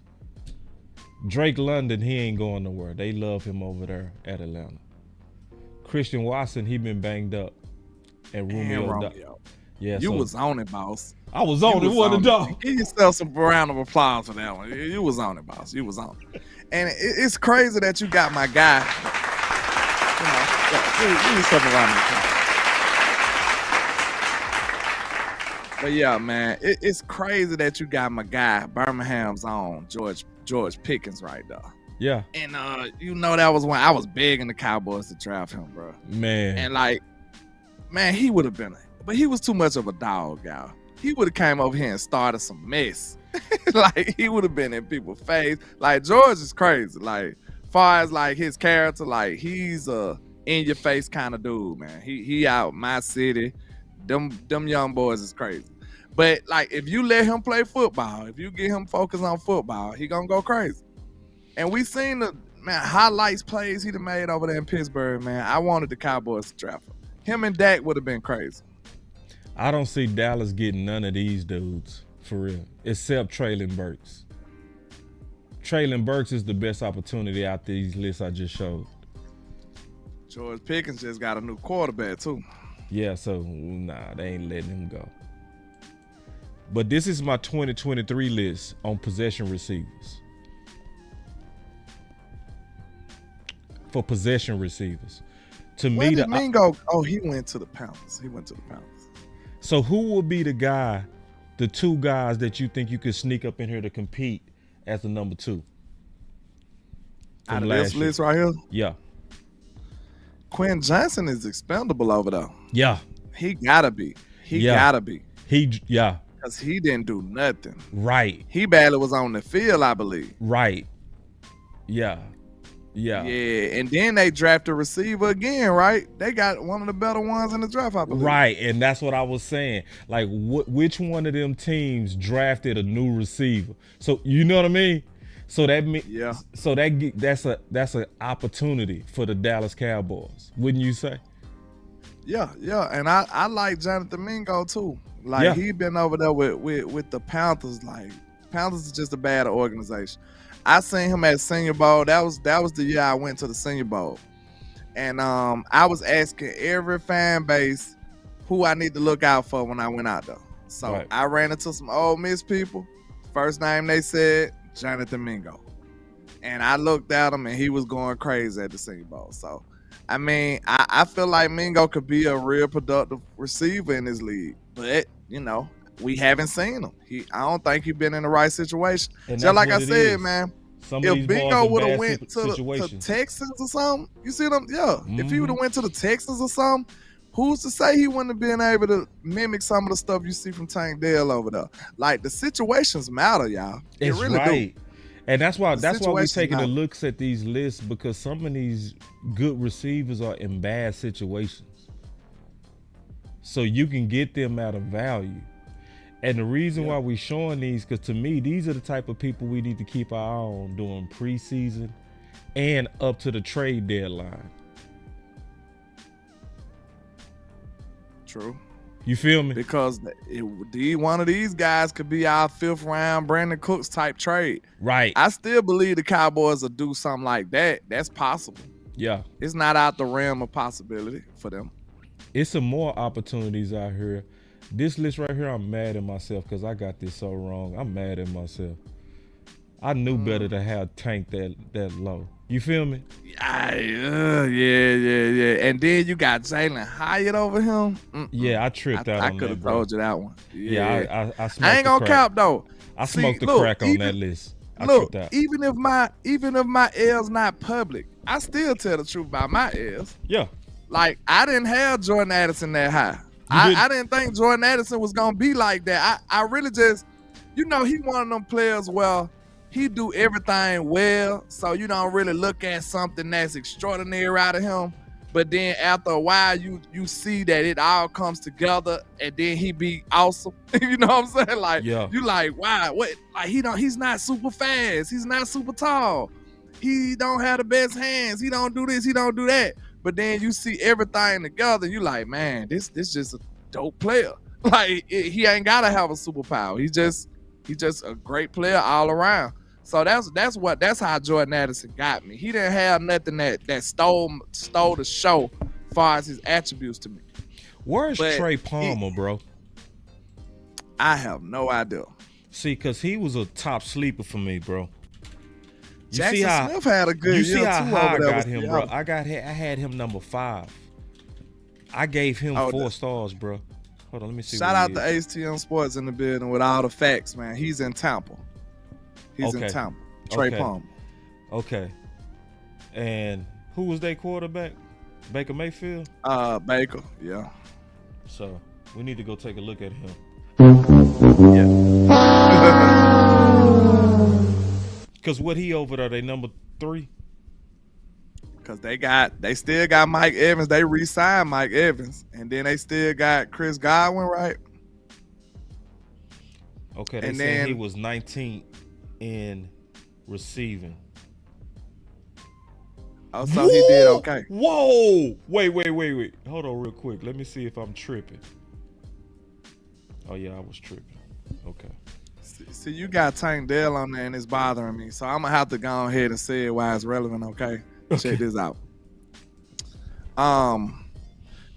Drake London, he ain't going nowhere. They love him over there at Atlanta. Christian Watson, he been banged up. And Romeo. Yeah, you was on it, boss. I was on it. What a dog. Give yourself some round of applause for that one. You was on it, boss. You was on it. And it's crazy that you got my guy. Give yourself a round of applause. But yeah, man, it's crazy that you got my guy, Birmingham's own, George Pickens right there. Yeah. And that was when I was begging the Cowboys to draft him, bro. Man. And he would have been, but he was too much of a dog, y'all. He would have came over here and started some mess. He would have been in people's face. George is crazy. Far as his character, he's a in your face kind of dude, man. He out my city. Them young boys is crazy. But if you let him play football, if you get him focused on football, he gonna go crazy. And we seen the highlights plays he done made over there in Pittsburgh, man. I wanted the Cowboys to draft him. Him and Dak would have been crazy. I don't see Dallas getting none of these dudes, for real, except Traylon Burks. Traylon Burks is the best opportunity out these lists I just showed. George Pickens just got a new quarterback, too. Yeah, so, nah, they ain't letting him go. But this is my 2023 list on possession receivers. For possession receivers. To Where me, did Mingo? Oh, he went to the Panthers. So who will be the two guys that you think you could sneak up in here to compete as the number two? Out from of last this year. list right here, Yeah. Quinn Johnson is expendable over there. Yeah. He gotta be. He Yeah. gotta be. Yeah. Because he didn't do nothing. Right. He barely was on the field, I believe. Right. Yeah. Yeah, and then they drafted a receiver again, right? They got one of the better ones in the draft, I believe. Right, and that's what I was saying. Like, which one of them teams drafted a new receiver? So you know what I mean. So that So that's an opportunity for the Dallas Cowboys, wouldn't you say? Yeah, and I like Jonathan Mingo too. Like he been over there with the Panthers. Like Panthers is just a bad organization. I seen him at Senior Bowl. That was the year I went to the Senior Bowl, and I was asking every fan base who I need to look out for when I went out there. So I ran into some Ole Miss people. First name they said, Jonathan Mingo, and I looked at him and he was going crazy at the Senior Bowl. So I mean, I feel like Mingo could be a real productive receiver in this league, but you know, we haven't seen him. I don't think he's been in the right situation. And just like I said, man, if Bingo would have went to Texans or something, you see them? Yeah. If he would have went to the Texans or something, who's to say he wouldn't have been able to mimic some of the stuff you see from Tank Dell over there? Like the situations matter, y'all. It really do. And that's why we're taking a look at these lists, because some of these good receivers are in bad situations. So you can get them at a value. And the reason why we're showing these, because to me, these are the type of people we need to keep our eye on during preseason and up to the trade deadline. True. You feel me? Because one of these guys could be our 5th round Brandon Cooks type trade. Right. I still believe the Cowboys will do something like that. That's possible. Yeah. It's not out the realm of possibility for them. It's some more opportunities out here. This list right here, I'm mad at myself because I got this so wrong. I'm mad at myself. I knew better to have Tank that low. You feel me? Yeah. And then you got Jalen Hyatt over him. Yeah, I tripped out on that. I could have told you that one. Yeah, I smoked I ain't gonna cap though. I smoked the crack on that list. Even if my L's not public, I still tell the truth about my L's. Yeah. Like I didn't have Jordan Addison that high. I didn't think Jordan Addison was gonna be like that. I really just, he one of them players where he do everything well, so you don't really look at something that's extraordinary out of him. But then after a while, you see that it all comes together, and then he be awesome. You know what I'm saying? Like you like, wow, what? Like he's not super fast. He's not super tall. He don't have the best hands. He don't do this. He don't do that. But then you see everything together, you like, man, this just a dope player. Like he ain't gotta have a superpower. He's just a great player all around. So that's how Jordan Addison got me. He didn't have nothing that stole the show as far as his attributes to me. Where's Trey Palmer, bro? I have no idea. See, because he was a top sleeper for me, bro. Jackson Smith had a good year. You see how high I got him, bro? I had him number 5. I gave him 4 stars, bro. Hold on, let me see. Shout out to HTM Sports in the building with all the facts, man. He's in Tampa. He's in Tampa. Trey Palmer. Okay. And who was their quarterback? Baker Mayfield? Baker, yeah. So we need to go take a look at him. Because what he over there, they number 3? Because they still got Mike Evans. They re-signed Mike Evans. And then they still got Chris Godwin, right? Okay, they said he was 19th in receiving. Oh, so he did okay. Whoa! Wait. Hold on real quick. Let me see if I'm tripping. Oh, yeah, I was tripping. Okay. See, you got Tank Dell on there and it's bothering me. So I'm going to have to go ahead and say it why it's relevant, okay? Check this out.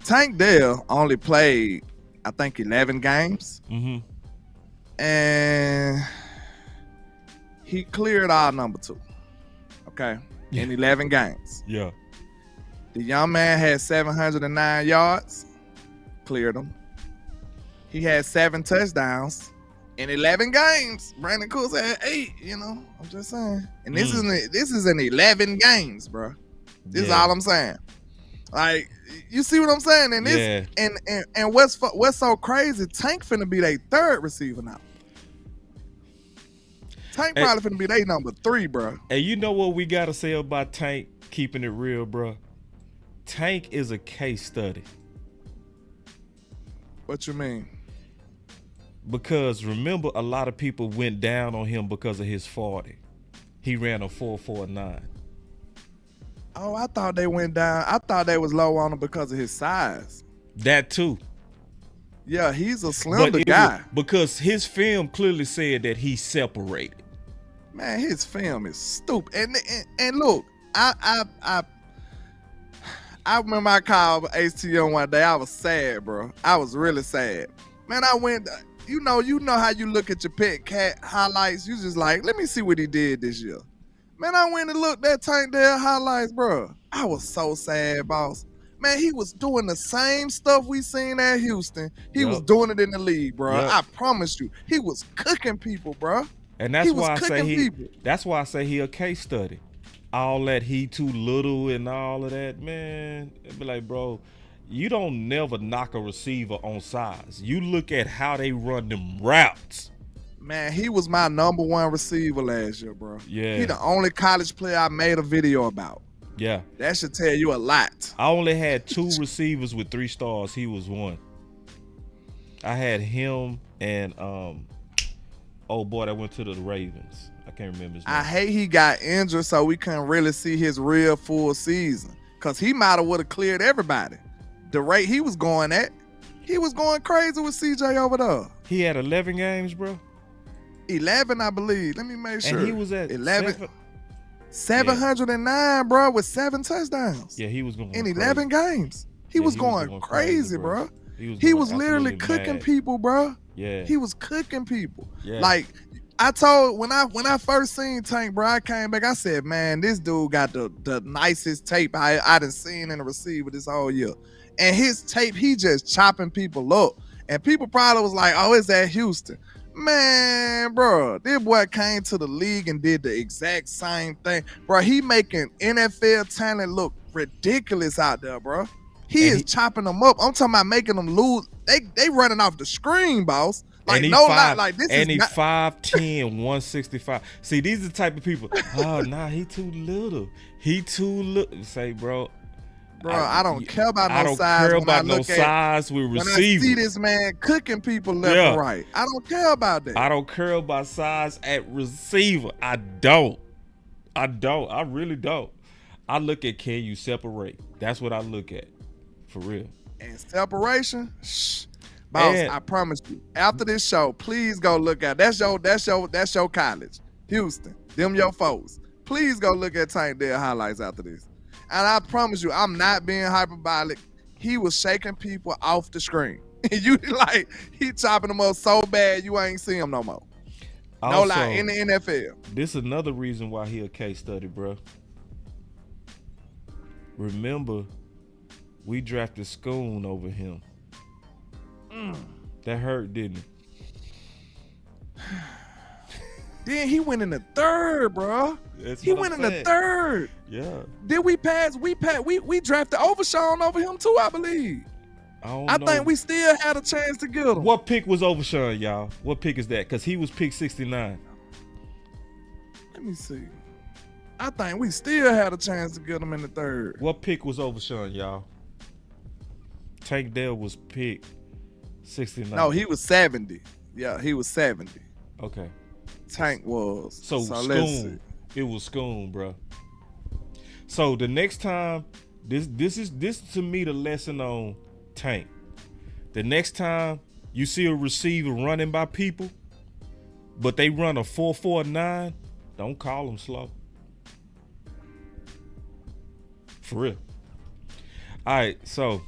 Tank Dell only played, I think, 11 games. Mm-hmm. And he cleared our number 2. Okay? In 11 games. Yeah. The young man had 709 yards. Cleared them. He had 7 touchdowns in 11 games. Brandon Cooks had 8. You know, I'm just saying. And this is in 11 games, bro. This is all I'm saying. Like, you see what I'm saying? And this, and what's so crazy? Tank finna be their 3rd receiver now. Tank probably finna be their number 3, bro. And you know what we gotta say about Tank? Keeping it real, bro. Tank is a case study. What you mean? Because remember, a lot of people went down on him because of his 40. He ran a 4.49. Oh, I thought they went down. I thought they was low on him because of his size. That too. Yeah, he's a slender guy. Because his film clearly said that he separated. Man, his film is stupid. And look, I remember I called HTM one day. I was sad, bro. I was really sad. Man, I went. You know how you look at your pet cat highlights. You just like, let me see what he did this year. Man, I went and looked at Tank Dell highlights, bro. I was so sad, boss. Man, he was doing the same stuff we seen at Houston. He was doing it in the league, bro. I promise you. He was cooking people, bro. And that's why I say he a case study. All that he too little and all of that, man. It'd be like, bro, you don't never knock a receiver on size. You look at how they run them routes. Man, he was my number 1 receiver last year, bro. Yeah. He the only college player I made a video about. Yeah. That should tell you a lot. I only had 2 receivers with 3 stars. He was one. I had him and old boy that went to the Ravens. I can't remember his name. I hate he got injured so we couldn't really see his real full season. Because he might have would have cleared everybody. The rate he was going at, he was going crazy with CJ over there. He had 11 games, bro. 11, I believe. Let me make sure. And he was at 709, bro, with 7 touchdowns. Yeah, he was going in 11 games. He was going crazy, bro. He was literally cooking people, bro. Yeah. He was cooking people. Yeah. Like, I told when I first seen Tank, bro, I came back. I said, man, this dude got the nicest tape I done seen in a receiver this whole year. And his tape, he just chopping people up. And people probably was like, oh, it's at Houston. Man, bro, this boy came to the league and did the exact same thing. Bro, he making NFL talent look ridiculous out there, bro. He is chopping them up. I'm talking about making them lose. They running off the screen, boss. Like, no lie, like this and is he 5'10", 165. See, these are the type of people. Oh, nah, he too little. He too little. Say, bro. Bro, I don't care about no size. I don't care about no size with receivers. When I see this man cooking people left and right, I don't care about that. I don't care about size at receiver. I don't. I really don't. I look at, can you separate? That's what I look at. For real. And separation, boss, I promise you. After this show, please go look at that's your college. Houston. Them your folks. Please go look at Tank Dell highlights after this. And I promise you, I'm not being hyperbolic. He was shaking people off the screen. You like, he chopping them up so bad you ain't see him no more. No lie, in the NFL. This is another reason why he a case study, bro. Remember, we drafted Schoon over him. That hurt, didn't it? Then he went in the 3rd, bro. He went in the 3rd. Yeah. Then we drafted Overshawn over him too, I believe. I think we still had a chance to get him. What pick was Overshawn, y'all? What pick is that? Because he was pick 69. Let me see. I think we still had a chance to get him in the 3rd. What pick was Overshawn, y'all? Tank Dell was pick 69. No, he was 70. Yeah, he was 70. Okay. Tank was. So Schoon. It was Schoon, bro. So the next time, this is to me the lesson on Tank. The next time you see a receiver running by people, but they run a 4.49, don't call them slow. For real. All right, so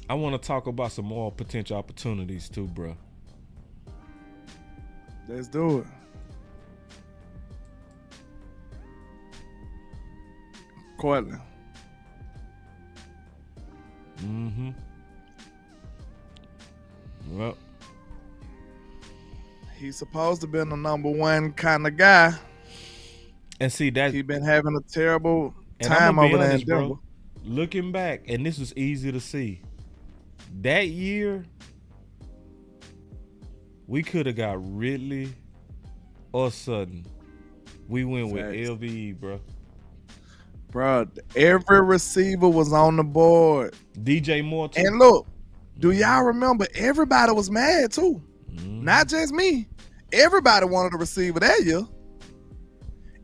I want to talk about some more potential opportunities too, bro. Let's do it. Cortland. Well, He's supposed to be the number one kind of guy. And see that he been having a terrible and time I'm gonna be over honest, there in Denver. bro. Looking back, and this is easy to see. That year, we could have got Ridley or Sutton. We went with LVE, bro. Bro, every receiver was on the board. DJ Moore too. And look, do y'all remember? Everybody was mad too. Not just me. Everybody wanted a receiver that year.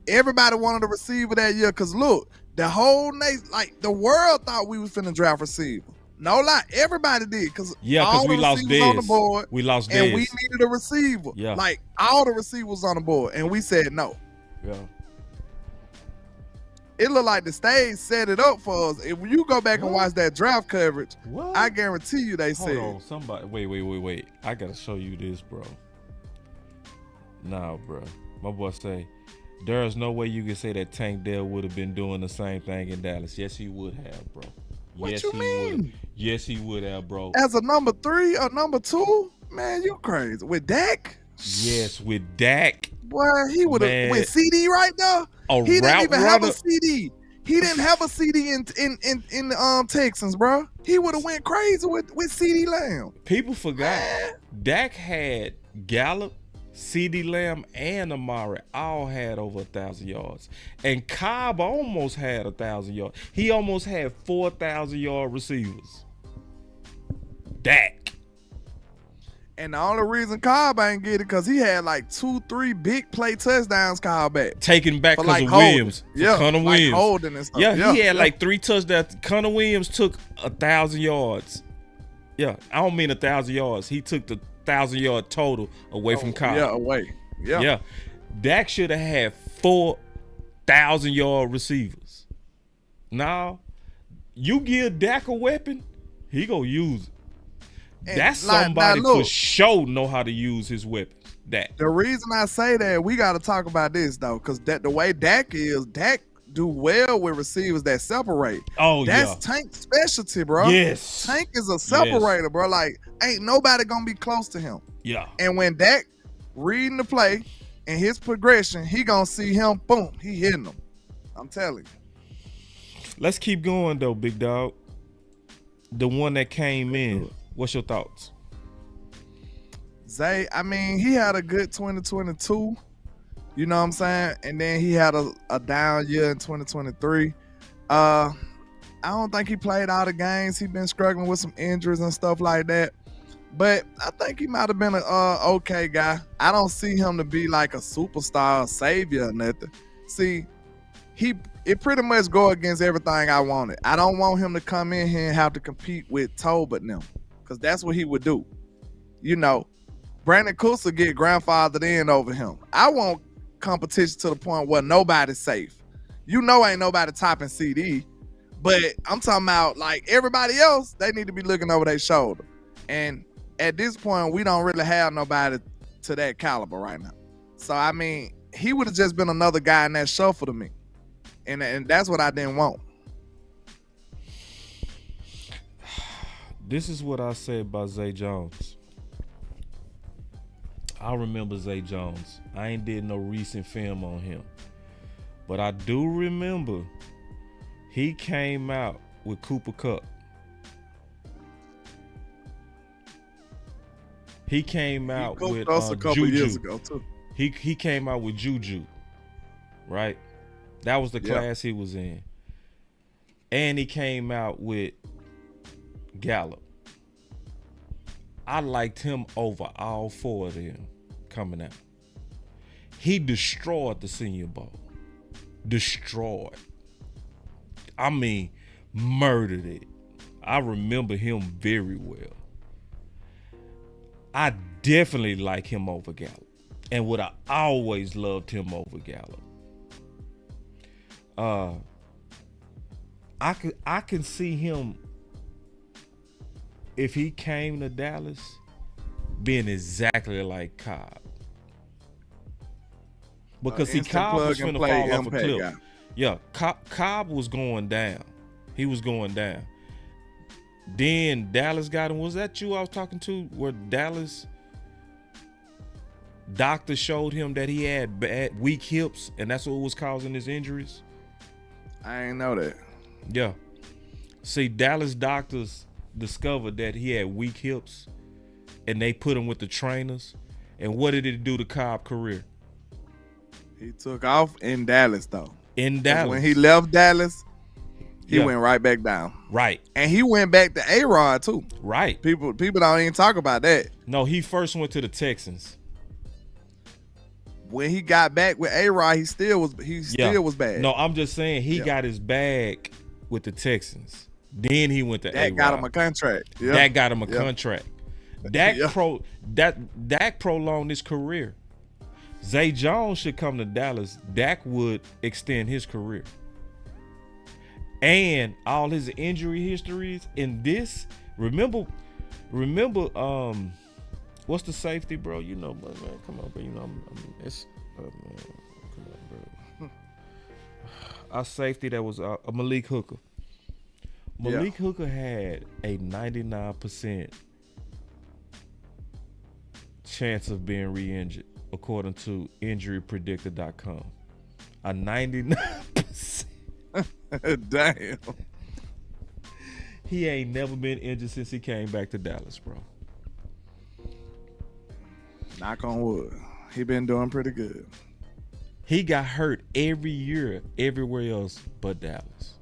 Everybody wanted a receiver that year because look, the whole nation, like the world thought we was finna draft receiver. No lie, everybody did because we lost Dez on the board. We lost and Dez. we needed a receiver. Yeah, like all the receivers on the board, and we said no. Yeah. It looked like the stage set it up for us. If you go back and watch that draft coverage, I guarantee you they said. Hold on, somebody. Wait. I gotta show you this, bro. Nah, bro. My boy say, there is no way you can say that Tank Dell would have been doing the same thing in Dallas. Yes, he would have, bro. What you mean? Yes, he would have, bro. As a number 3 or number 2, man, you crazy. With Dak? Yes, with Dak. Boy, he would have with CD right there. He didn't even have a CD. He didn't have a CD in the Texans, bro. He would have went crazy with CD Lamb. People forgot Dak had Gallup, CD Lamb, and Amari all had over 1,000 yards, and Cobb almost had 1,000 yards. He almost had 4,000-yard receivers. Dak. And the only reason Cobb ain't get it because he had like 2-3 big play touchdowns called back. Taken back because like of Williams. Yeah, Connor like Williams. holding and stuff. Yeah, he had like 3 touchdowns. Connor Williams took 1,000 yards. Yeah, I don't mean 1,000 yards. He took the 1,000-yard total away from Cobb. Yeah, away. Yeah. Dak should have had 4,000-yard receivers. Now, you give Dak a weapon, he gonna use it. And that's somebody for sure know how to use his weapons. Dak. The reason I say that, we got to talk about this though, because the way Dak do well with receivers that separate. Oh, that's Tank's specialty, bro. Yes. Tank is a separator, bro. Like, ain't nobody gonna be close to him. Yeah. And when Dak reading the play and his progression, he gonna see him, boom, he hitting him. I'm telling you. Let's keep going though, big dog. The one that came in. What's your thoughts? Zay, I mean, he had a good 2022. You know what I'm saying? And then he had a down year in 2023. I don't think he played all the games. He been struggling with some injuries and stuff like that. But I think he might have been an okay guy. I don't see him to be like a superstar, a savior or nothing. See, it pretty much go against everything I wanted. I don't want him to come in here and have to compete with Tolbert and them, because that's what he would do. You know, Brandon Cooks will get grandfathered in over him. I want competition to the point where nobody's safe. You know, ain't nobody topping CD, but I'm talking about like everybody else, they need to be looking over their shoulder. And at this point, we don't really have nobody to that caliber right now. So, I mean, he would have just been another guy in that shuffle to me. And that's what I didn't want. This is what I said about Zay Jones. I remember Zay Jones. I ain't did no recent film on him. But I do remember he came out with Cooper Kupp. He came out with us a couple Juju. years ago too. He came out with Juju, right? That was the class he was in. And he came out with Gallup. I liked him over all 4 of them coming out. He destroyed the Senior Bowl. Destroyed. I mean, murdered it. I remember him very well. I definitely like him over Gallup. And would I always loved him over Gallup. I can see him, if he came to Dallas, being exactly like Cobb. Because Cobb was finna fall off a cliff. Guy. Yeah, Cobb was going down. He was going down. Then Dallas got him. Was that you I was talking to? Where Dallas doctor showed him that he had weak hips, and that's what was causing his injuries? I ain't know that. Yeah. See, Dallas doctors discovered that he had weak hips, and they put him with the trainers. And what did it do to Cobb's career? He took off in Dallas, though. In Dallas. When he left Dallas, he went right back down. Right. And he went back to A-Rod, too. Right. People don't even talk about that. No, he first went to the Texans. When he got back with A-Rod, he still was bad. No, I'm just saying he got his bag with the Texans. Then he went to A-Rod. That got him a contract. Yeah. That got him a contract. Dak prolonged his career. Zay Jones should come to Dallas. Dak would extend his career. And all his injury histories in this, remember, what's the safety, bro? You know, man, come on, bro. You know, it's man, come on, bro. Our safety that was a Malik Hooker. Malik Hooker had a 99% chance of being re-injured, according to injurypredictor.com. A 99%. Damn. He ain't never been injured since he came back to Dallas, bro. Knock on wood. He been doing pretty good. He got hurt every year, everywhere else but Dallas.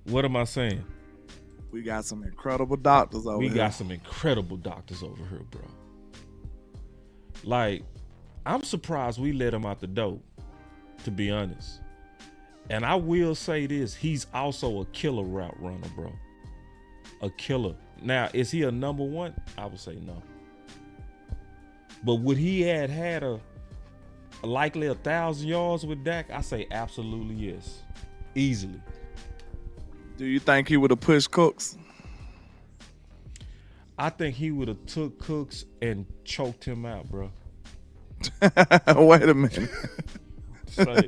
What am I saying? We got some incredible doctors over here. We got some incredible doctors over here, bro. Like, I'm surprised we let him out the door, to be honest. And I will say this, he's also a killer route runner, bro. A killer. Now, is he a number one? I would say no. But would he had a likely 1,000 yards with Dak? I say absolutely yes. Easily. Do you think he would have pushed Cooks? I think he would have took Cooks and choked him out, bro. Wait a minute. Say,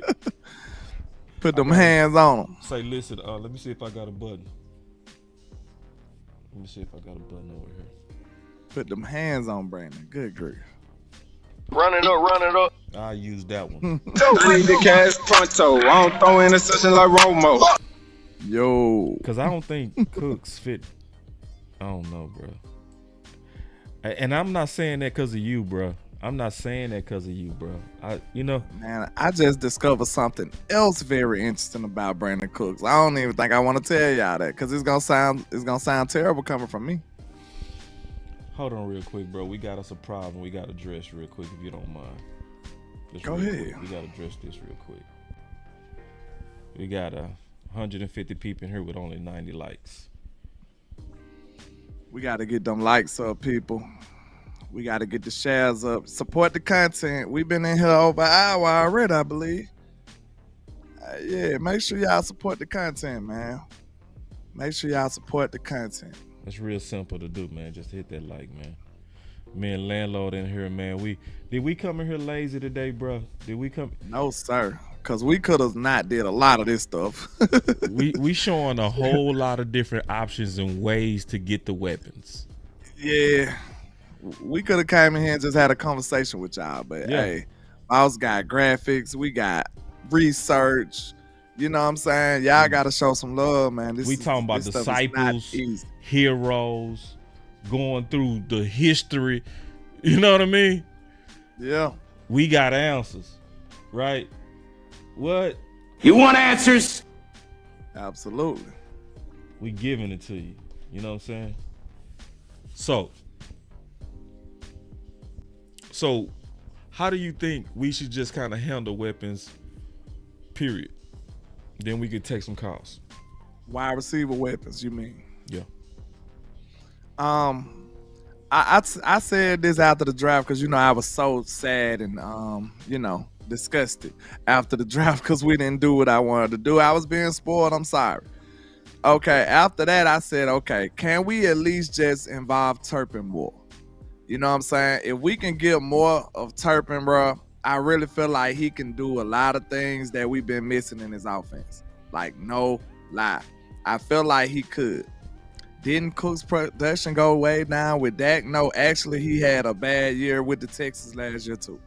Put them hands on him. Say, listen, let me see if I got a button. Let me see if I got a button over here. Put them hands on Brandon. Good grief. Run it up. I'll use that one. I need the cash pronto. I don't throw interception like Romo. Yo. Because I don't think Cooks fit. I don't know, bro. And I'm not saying that because of you, bro. Man, I just discovered something else very interesting about Brandon Cooks. I don't even think I want to tell y'all that because it's gonna sound terrible coming from me. Hold on real quick, bro. We got us a problem. We got to address real quick if you don't mind. Go ahead. Quick. We got to address this real quick. We got 150 people in here with only 90 likes. We got to get them likes up, people. We got to get the shares up. Support the content. We've been in here over an hour already, I believe. Yeah, make sure y'all support the content, man. Make sure y'all support the content. It's real simple to do, man. Just hit that like, man. Me and Landlord in here, man. Did we come in here lazy today, bro? Did we come? No, sir. Because we could have not did a lot of this stuff. we showing a whole lot of different options and ways to get the weapons. Yeah. We could have came in here and just had a conversation with y'all. But, hey, Boss got graphics. We got research. You know what I'm saying? Y'all got to show some love, man. We talking about disciples, heroes, going through the history. You know what I mean? Yeah. We got answers, right? What? You want answers? Absolutely. We giving it to you. You know what I'm saying? So how do you think we should just kind of handle weapons, period? Then we could take some calls. Wide receiver weapons, you mean? Yeah. I said this after the draft because, I was so sad and, disgusted after the draft because we didn't do what I wanted to do. I was being spoiled. I'm sorry. Okay, after that, I said, okay, can we at least just involve Turpin more? You know what I'm saying? If we can get more of Turpin, bro, I really feel like he can do a lot of things that we've been missing in his offense. Like, no lie. I feel like he could. Didn't Cook's production go way down with Dak? No, actually, he had a bad year with the Texans last year too.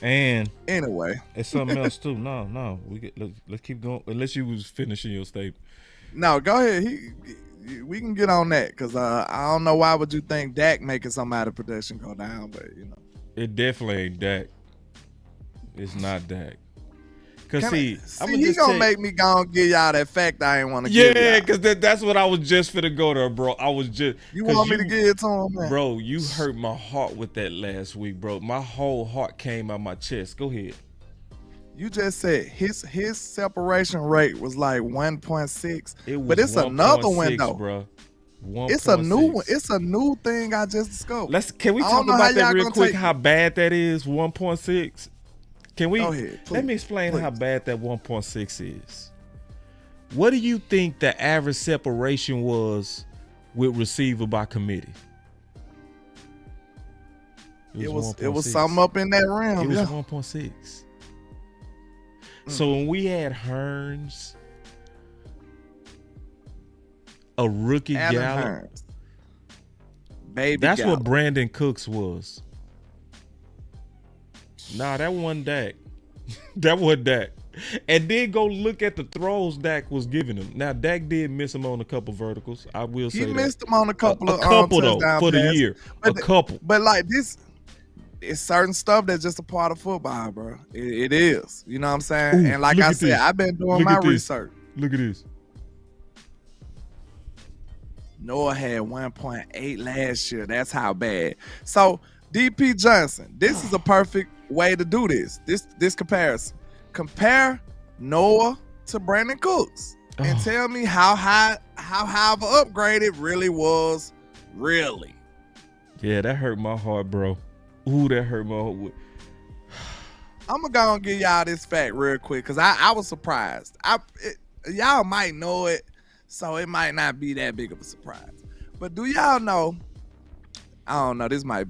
And anyway, it's something else too. No, let's keep going. Unless you was finishing your statement. No, go ahead. We can get on that because I don't know why would you think Dak making somebody production go down, but you know, it definitely ain't Dak. It's not Dak. Cause he gonna make me go and give y'all that fact I ain't want to give y'all. Yeah, because that's what I was just finna go there, bro. I was just you want me to give it to him, man? Bro, you hurt my heart with that last week, bro. My whole heart came out my chest. Go ahead. You just said his separation rate was like 1.6, but it's another one though, bro. It's a new one. It's a new thing I just discovered. Can we talk about that real quick? How bad that is? 1.6. Can we? Go ahead, please, let me explain how bad that 1.6 is. What do you think the average separation was with receiver by committee? It was something up in that realm. It was 1.6. So when we had Hearns, a rookie Gallup, that's Gallup. what Brandon Cooks was. Nah, that wasn't Dak. That wasn't Dak. And then go look at the throws Dak was giving him. Now Dak did miss him on a couple verticals. I will say he missed him on a couple of though for the year. A couple. But like this, it's certain stuff that's just a part of football, bro. It is. You know what I'm saying? Ooh, and like I said, I've been doing my research. Look at this. Noah had 1.8 last year. That's how bad. So DP Johnson, this is a perfect way to do this. This comparison. Compare Noah to Brandon Cooks and tell me how high of an upgrade it really was. Really. Yeah, that hurt my heart, bro. Ooh, that hurt my heart. I'm gonna go and give y'all this fact real quick because I was surprised. Y'all might know it, so it might not be that big of a surprise. But do y'all know? I don't know. This might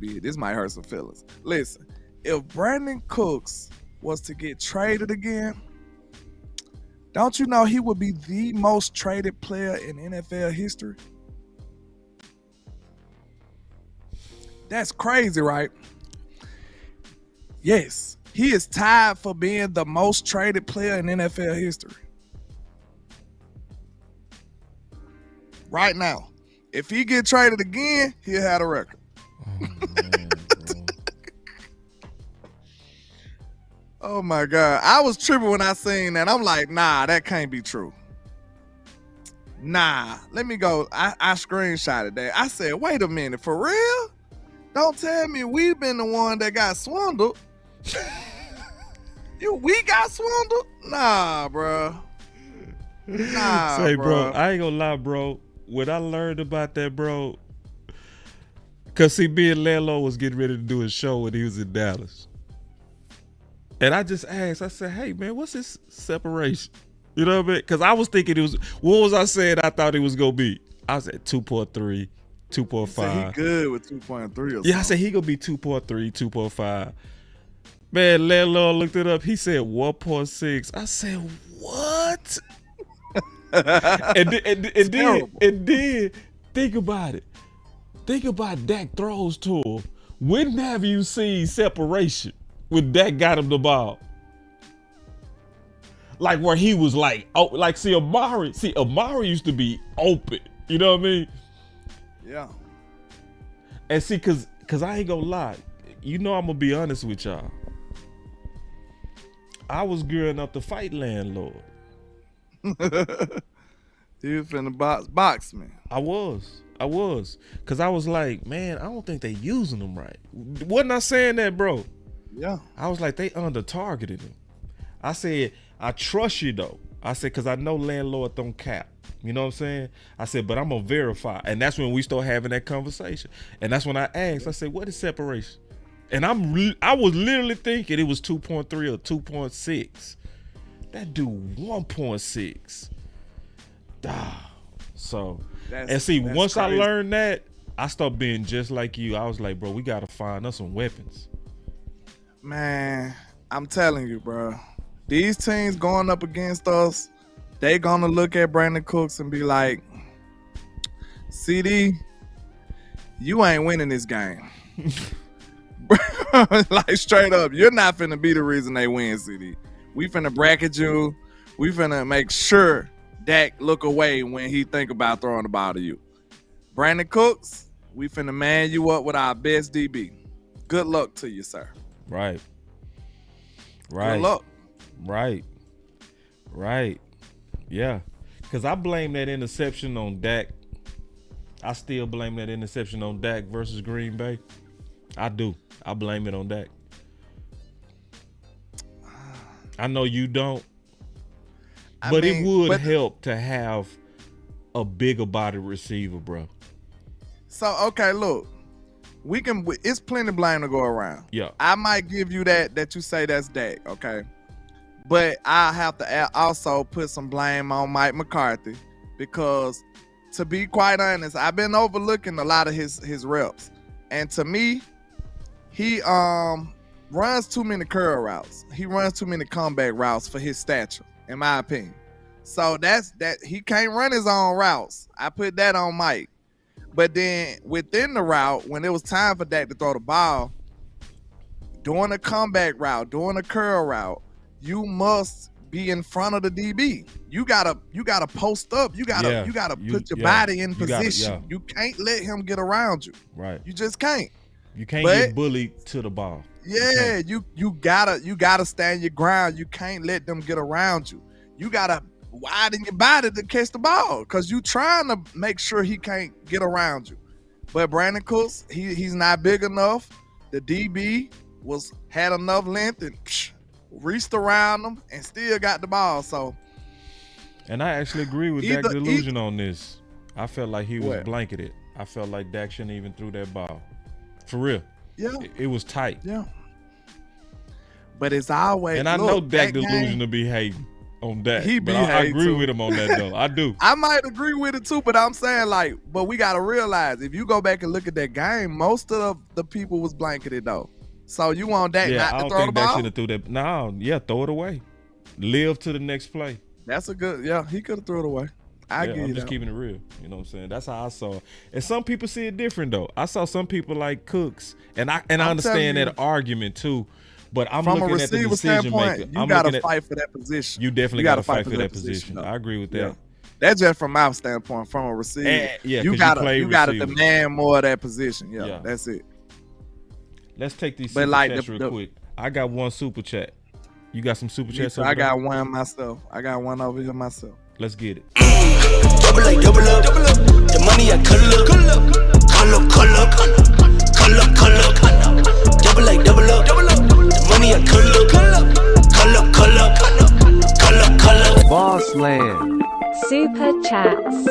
hurt some feelings. Listen, if Brandon Cooks was to get traded again, don't you know he would be the most traded player in NFL history? That's crazy, right? Yes, he is tied for being the most traded player in NFL history. Right now. If he get traded again, he'll have a record. Oh, man, bro. Oh my God. I was tripping when I seen that. I'm like, nah, that can't be true. Nah, let me go. I screenshotted that. I said, wait a minute, for real? Don't tell me we've been the one that got swindled. We got swindled? Nah, bro. Nah, say, bro, I ain't gonna lie, bro. When I learned about that, bro, because see, me and Landlord was getting ready to do a show when he was in Dallas. And I just asked, I said, hey, man, what's this separation? You know what I mean? Because I was thinking it was, what was I saying I thought it was going to be? I said 2.3, 2.5. He good with 2.3 or something. Yeah, I said he going to be 2.3, 2.5. Man, Landlord looked it up. He said 1.6. I said, what? and then think about it. Think about Dak throws to him. When have you seen separation when Dak got him the ball? Like where he was like, oh, like Amari used to be open. You know what I mean? Yeah. And see, cause I ain't gonna lie, you know I'm gonna be honest with y'all. I was gearing up to fight Landlord. You was finna box me. I was. Cause I was like, man, I don't think they using them right. Wasn't I saying that, bro? Yeah. I was like, they under targeted him. I said, I trust you though. I said, cause I know Landlord don't cap. You know what I'm saying? I said, but I'm gonna verify. And that's when we start having that conversation. And that's when I asked, I said, what is separation? And I was literally thinking it was 2.3 or 2.6. That dude 1.6. So, and see, once crazy. I learned that, I started being just like you. I was like, bro, we gotta find us some weapons. Man, I'm telling you, bro. These teams going up against us, they gonna look at Brandon Cooks and be like, CD, you ain't winning this game. Like straight up, you're not finna be the reason they win, CD. We finna bracket you. We finna make sure Dak look away when he think about throwing the ball to you. Brandon Cooks, we finna man you up with our best DB. Good luck to you, sir. Right. Good luck. Right. Yeah. Because I blame that interception on Dak. I still blame that interception on Dak versus Green Bay. I do. I blame it on Dak. I know you don't. But it would help to have a bigger body receiver, bro. So, okay, look. It's plenty blame to go around. Yeah. I might give you that you say that's Dak, okay? But I have to also put some blame on Mike McCarthy because, to be quite honest, I've been overlooking a lot of his reps. And to me, he runs too many curl routes. He runs too many comeback routes for his stature, in my opinion. So that's he can't run his own routes. I put that on Mike. But then within the route, when it was time for Dak to throw the ball, doing a comeback route, doing a curl route, you must be in front of the DB. You gotta post up. You gotta put your body in position. You can't let him get around you. Right. You just can't. You can't get bullied to the ball. Yeah, you gotta stand your ground. You can't let them get around you. You gotta widen your body to catch the ball because you trying to make sure he can't get around you. But Brandon Cooks, he's not big enough. The DB had enough length and reached around him and still got the ball. So, and I actually agree with Dak Delusion on this. I felt like he was blanketed. I felt like Dak shouldn't even threw that ball. For real. Yeah. It was tight. Yeah. But it's always. And I know Dak Delusion to be hating on Dak. But I agree with him on that though. I do. I might agree with it too, but I'm saying but we gotta realize if you go back and look at that game, most of the people was blanketed though. So you want Dak not to throw the ball? I don't think Dak should have threw that. No, throw it away. Live to the next play. That's a good. He could have threw it away. I'm just keeping it real. You know what I'm saying? That's how I saw it. And some people see it different though. I saw some people like Cooks, and I understand that argument too. But I'm looking at the decision maker. You gotta fight for that position. You definitely gotta fight for that position. I agree with that. Yeah. That's just from my standpoint, from a receiver. You gotta demand more of that position. Yeah, that's it. Let's take these super chats real quick. I got one super chat. You got some super chats over there? I got one myself. I got one over here myself. Let's get it. Double up. The money I color up. Double up. The money I color. Boss Land. Super chats.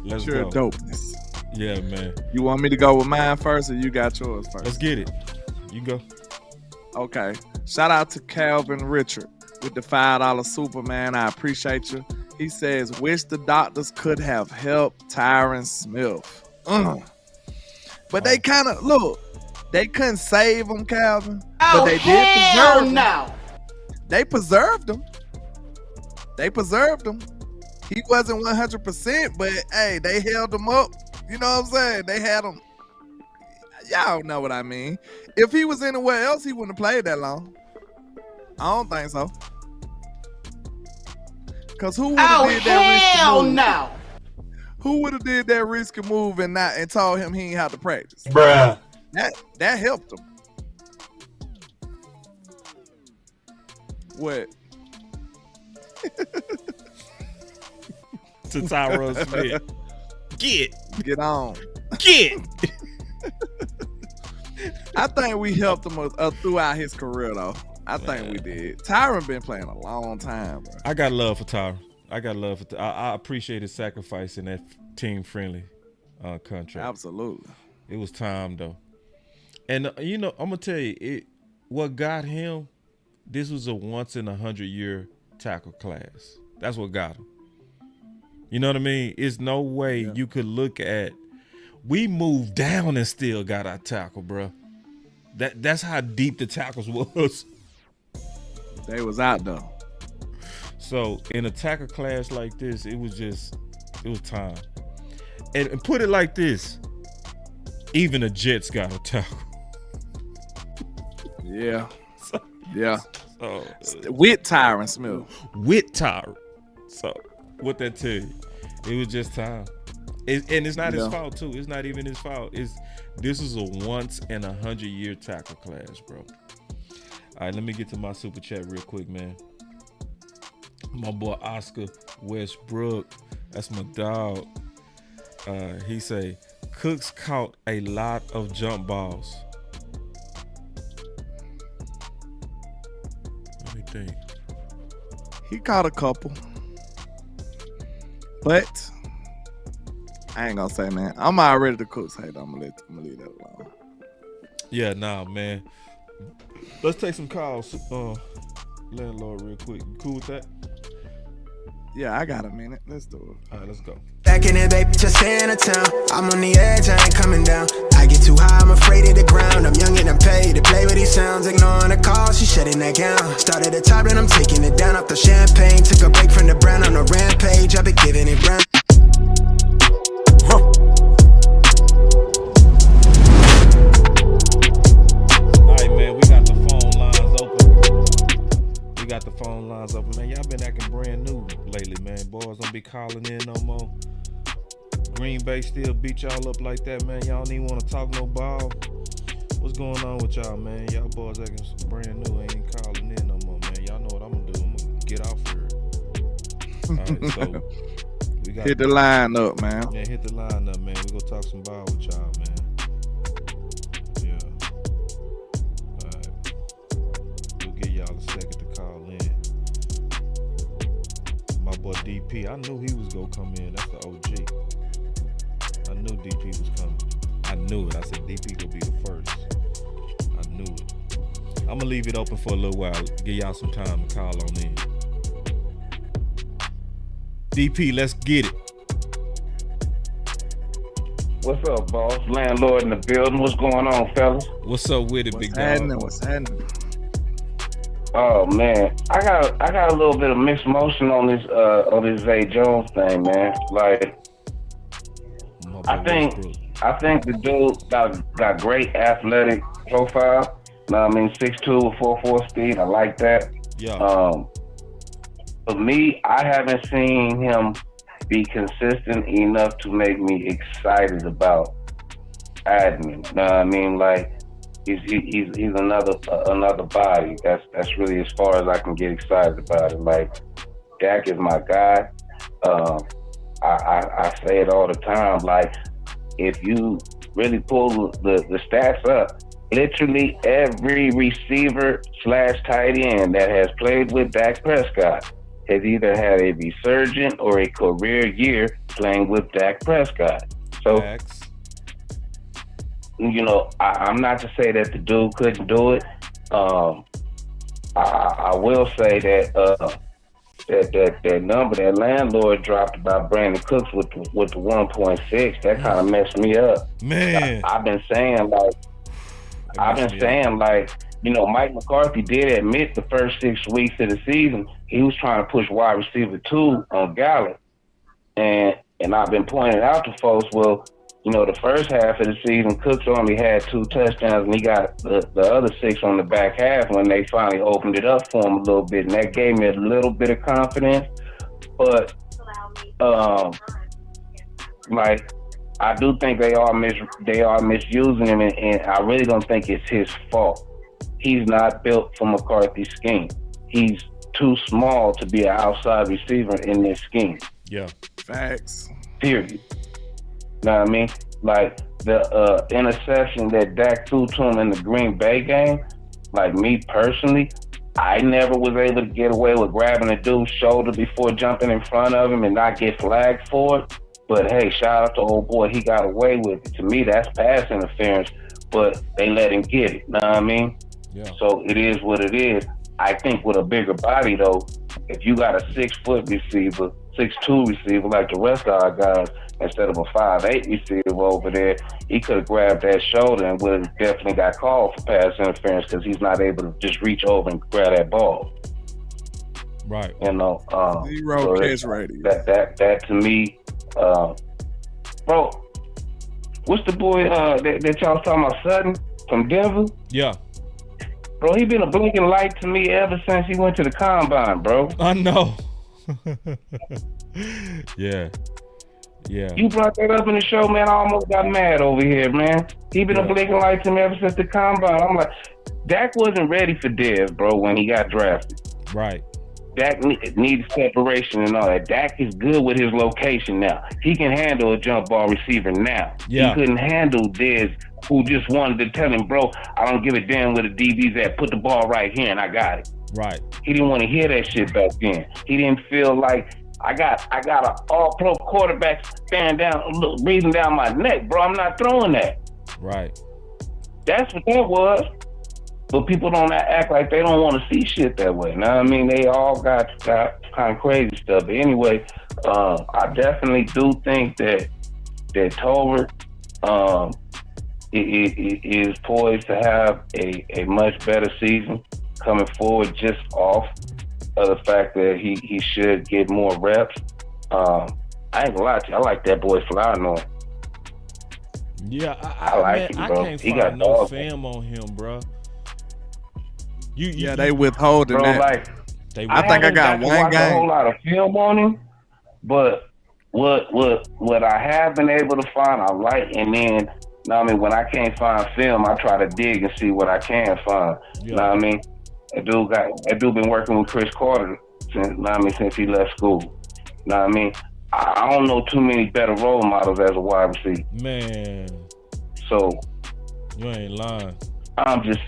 Let's go. Dopeness. Yeah, man. You want me to go with mine first, or you got yours first? Let's get it. You go. Okay. Shout out to Calvin Richard with the $5 Superman. I appreciate you. He says, wish the doctors could have helped Tyron Smith. But they kind of, they couldn't save him, Calvin. But they did preserve him. No. They preserved him. He wasn't 100%, but hey, they held him up. You know what I'm saying? They had him. Y'all know what I mean. If he was anywhere else, he wouldn't have played that long. I don't think so. Because who would have did that risky move? No. Who would have did that risky move and told him he ain't have to practice? Bruh. That helped him. What? To Tyron Smith. Get on. Get. I think we helped him throughout his career, though. I think we did. Tyron been playing a long time, bro. I got love for Tyron. I appreciate his sacrifice in that team-friendly contract. Absolutely. It was time, though. And, I'm going to tell you, what got him, this was a once-in-a-100-year tackle class. That's what got him. You know what I mean? It's no way you could look at, we moved down and still got our tackle, bro. That's how deep the tackles was. They was out though. So in a tackle class like this, it was time. And put it like this, even the Jets got a tackle. Yeah. Yeah. With Tyron Smith. With Tyron. So what that tell you? It was just time. And it's not his fault too. It's not even his fault. This is a once in 100-year tackle class, bro. All right, let me get to my super chat real quick, man. My boy Oscar Westbrook, that's my dog. He say Cooks caught a lot of jump balls. Let me think. He caught a couple, but I ain't gonna say, man. I'm already the Cooks hater. I'm gonna leave that alone. Yeah, nah, man. Let's take some calls, Landlord, real quick. You cool with that? Yeah, I got a minute. Let's do it. All right, let's go. Back in it, baby, just stay in the town. I'm on the edge, I ain't coming down. I get too high, I'm afraid of the ground. I'm young and I'm paid to play with these sounds. Ignoring the call, she shutting that down. Started at the top, and I'm taking it down off the champagne. Took a break from the brown on the rampage. I've been giving it brown. Phone lines open, man. Y'all been acting brand new lately, man. Boys don't be calling in no more. Green Bay still beat y'all up like that, man. Y'all don't even want to talk no ball. What's going on with y'all, man? Y'all boys acting brand new, ain't calling in no more, man. Y'all know what I'm gonna do. I'm gonna get off here. All right, so we got hit the line up, man. Yeah, hit the line up, man. We gonna talk some ball with y'all, man. Yeah. All right. We'll give y'all a second to call in. My boy DP, I knew he was gonna come in. That's the OG. I knew DP was coming. I knew it. I said DP gonna be the first. I knew it. I'm gonna leave it open for a little while. Give y'all some time to call on in. DP, let's get it. What's up, boss? Landlord in the building. What's going on, fellas? What's up with it, big dog? What's happening? Oh man, I got a little bit of mixed emotion on this Zay Jones thing, man. Like, I think the dude got great athletic profile. I mean, 6'2" with 4.4 speed. I like that. Yeah. For me, I haven't seen him be consistent enough to make me excited about adding him. I mean, like. He's another body. That's really as far as I can get excited about it. Like, Dak is my guy. I say it all the time. Like, if you really pull the stats up, literally every receiver / tight end that has played with Dak Prescott has either had a resurgent or a career year playing with Dak Prescott. So. You know, I'm not to say that the dude couldn't do it. I will say that that number that Landlord dropped about Brandon Cooks with the 1.6, that kind of messed me up. Man, I've been saying like, you know, Mike McCarthy did admit the first 6 weeks of the season he was trying to push wide receiver 2 on Gallup, and I've been pointing out to folks, well, you know, the first half of the season, Cooks only had 2 touchdowns, and he got the other 6 on the back half when they finally opened it up for him a little bit, and that gave me a little bit of confidence. But, like, I do think they are misusing him, and I really don't think it's his fault. He's not built for McCarthy's scheme. He's too small to be an outside receiver in this scheme. Yeah. Facts. Period. Know what I mean? Like, the interception that Dak threw to him in the Green Bay game, like, me personally, I never was able to get away with grabbing a dude's shoulder before jumping in front of him and not get flagged for it. But hey, shout out to old boy, he got away with it. To me, that's pass interference, but they let him get it. Know what I mean? Yeah. So it is what it is. I think with a bigger body, though, if you got a 6-foot receiver, 6'2" receiver like the rest of our guys, instead of a 5'8" receiver over there, he could have grabbed that shoulder and would have definitely got called for pass interference because he's not able to just reach over and grab that ball. Right. Zero so catch rating. That to me, bro. What's the boy that y'all talking about, Sutton from Denver? Yeah. Bro, he been a blinking light to me ever since he went to the combine, bro. I know. Yeah. You brought that up in the show, man. I almost got mad over here, man. He been a blinking light to me ever since the combine. I'm like, Dak wasn't ready for Dev, bro, when he got drafted. Right. Dak needs separation and all that. Dak is good with his location now. He can handle a jump ball receiver now. Yeah. He couldn't handle Dez, who just wanted to tell him, bro, I don't give a damn where the DB's at. Put the ball right here and I got it. Right. He didn't want to hear that shit back then. He didn't feel like I got an all-pro quarterback breathing down my neck, bro. I'm not throwing that. Right. That's what that was. But people don't act like they don't want to see shit that way. Now, I mean, they all got kind of crazy stuff. But anyway, I definitely do think that Tolbert is poised to have a much better season coming forward, just off of the fact that he should get more reps. I ain't gonna lie to you, I like that boy flying on. Yeah, I like him, bro. I can't He find got no dogs. film on him, bro. They withholding bro, that. Like, I think I got one a whole game. lot of film on him, but what I have been able to find, I like, and then, I mean, when I can't find film, I try to dig and see what I can find. You know what I mean? That dude been working with Chris Carter since he left school. You know what I mean? I don't know too many better role models as a wide receiver. Man. So you ain't lying. I'm just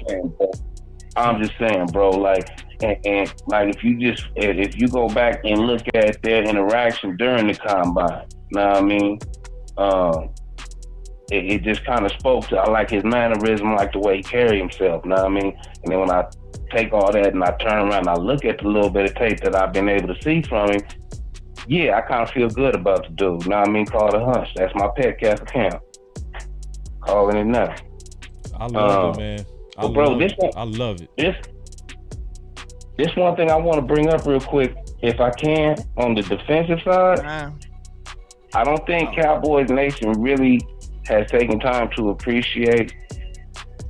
saying, bro. Like, and like if you go back and look at their interaction during the combine, you know what I mean? It just kind of spoke to. I like his mannerism, I like the way he carried himself. You know what I mean? And then when I take all that and I turn around and I look at the little bit of tape that I've been able to see from him, yeah, I kind of feel good about the dude. You know what I mean? Call it a hunch. That's my pet cat account. Calling it now. I love it, man. I love it. This one thing I want to bring up real quick, if I can, on the defensive side. I don't think Cowboys Nation really has taken time to appreciate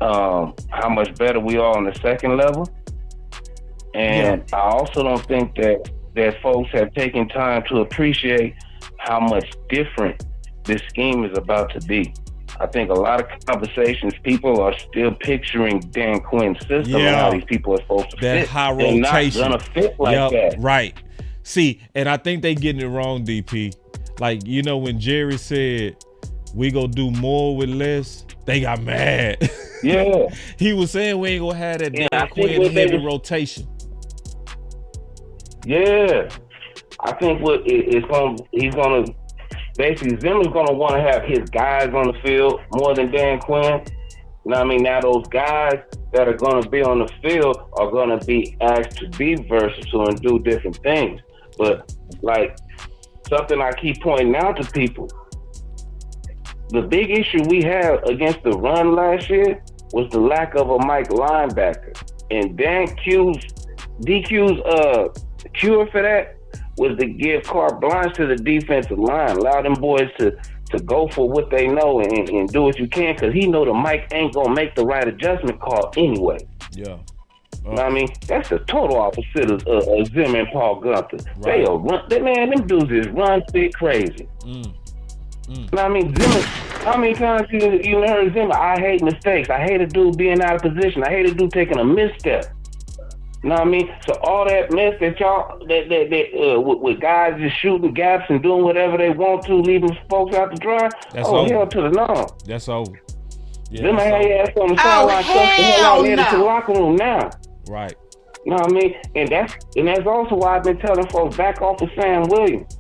how much better we are on the second level. And I also don't think that folks have taken time to appreciate how much different this scheme is about to be. I think a lot of conversations, people are still picturing Dan Quinn's system and how these people are supposed to fit. That high rotation. They're not gonna fit like that. Right. See, and I think they getting it wrong, DP. Like, you know, when Jerry said we gonna do more with less, they got mad. Yeah. He was saying we ain't gonna have that Dan Quinn heavy rotation. Yeah. I think he's gonna basically, Zimmer's going to want to have his guys on the field more than Dan Quinn. You know what I mean? Now, those guys that are going to be on the field are going to be asked to be versatile and do different things. But, like, something I keep pointing out to people, the big issue we had against the run last year was the lack of a Mike linebacker. And DQ's cure for that was to give carte blanche to the defensive line, allow them boys to go for what they know and do what you can, because he know the Mike ain't gonna make the right adjustment call anyway. Yeah. You know what I mean? That's the total opposite of Zimmer and Paul Gunther. Right. They are them dudes is run fit crazy. You know what I mean? Zimmer, how many times you heard Zimmer? I hate mistakes. I hate a dude being out of position. I hate a dude taking a misstep. You know what I mean? So all that mess that y'all, with guys just shooting gaps and doing whatever they want to, leaving folks out to dry, hell to the no. That's over. Yeah, them ass on the sideline, stuff the hell out into the locker room now. Right. You know what I mean? And that's also why I've been telling folks, back off of Sam Williams.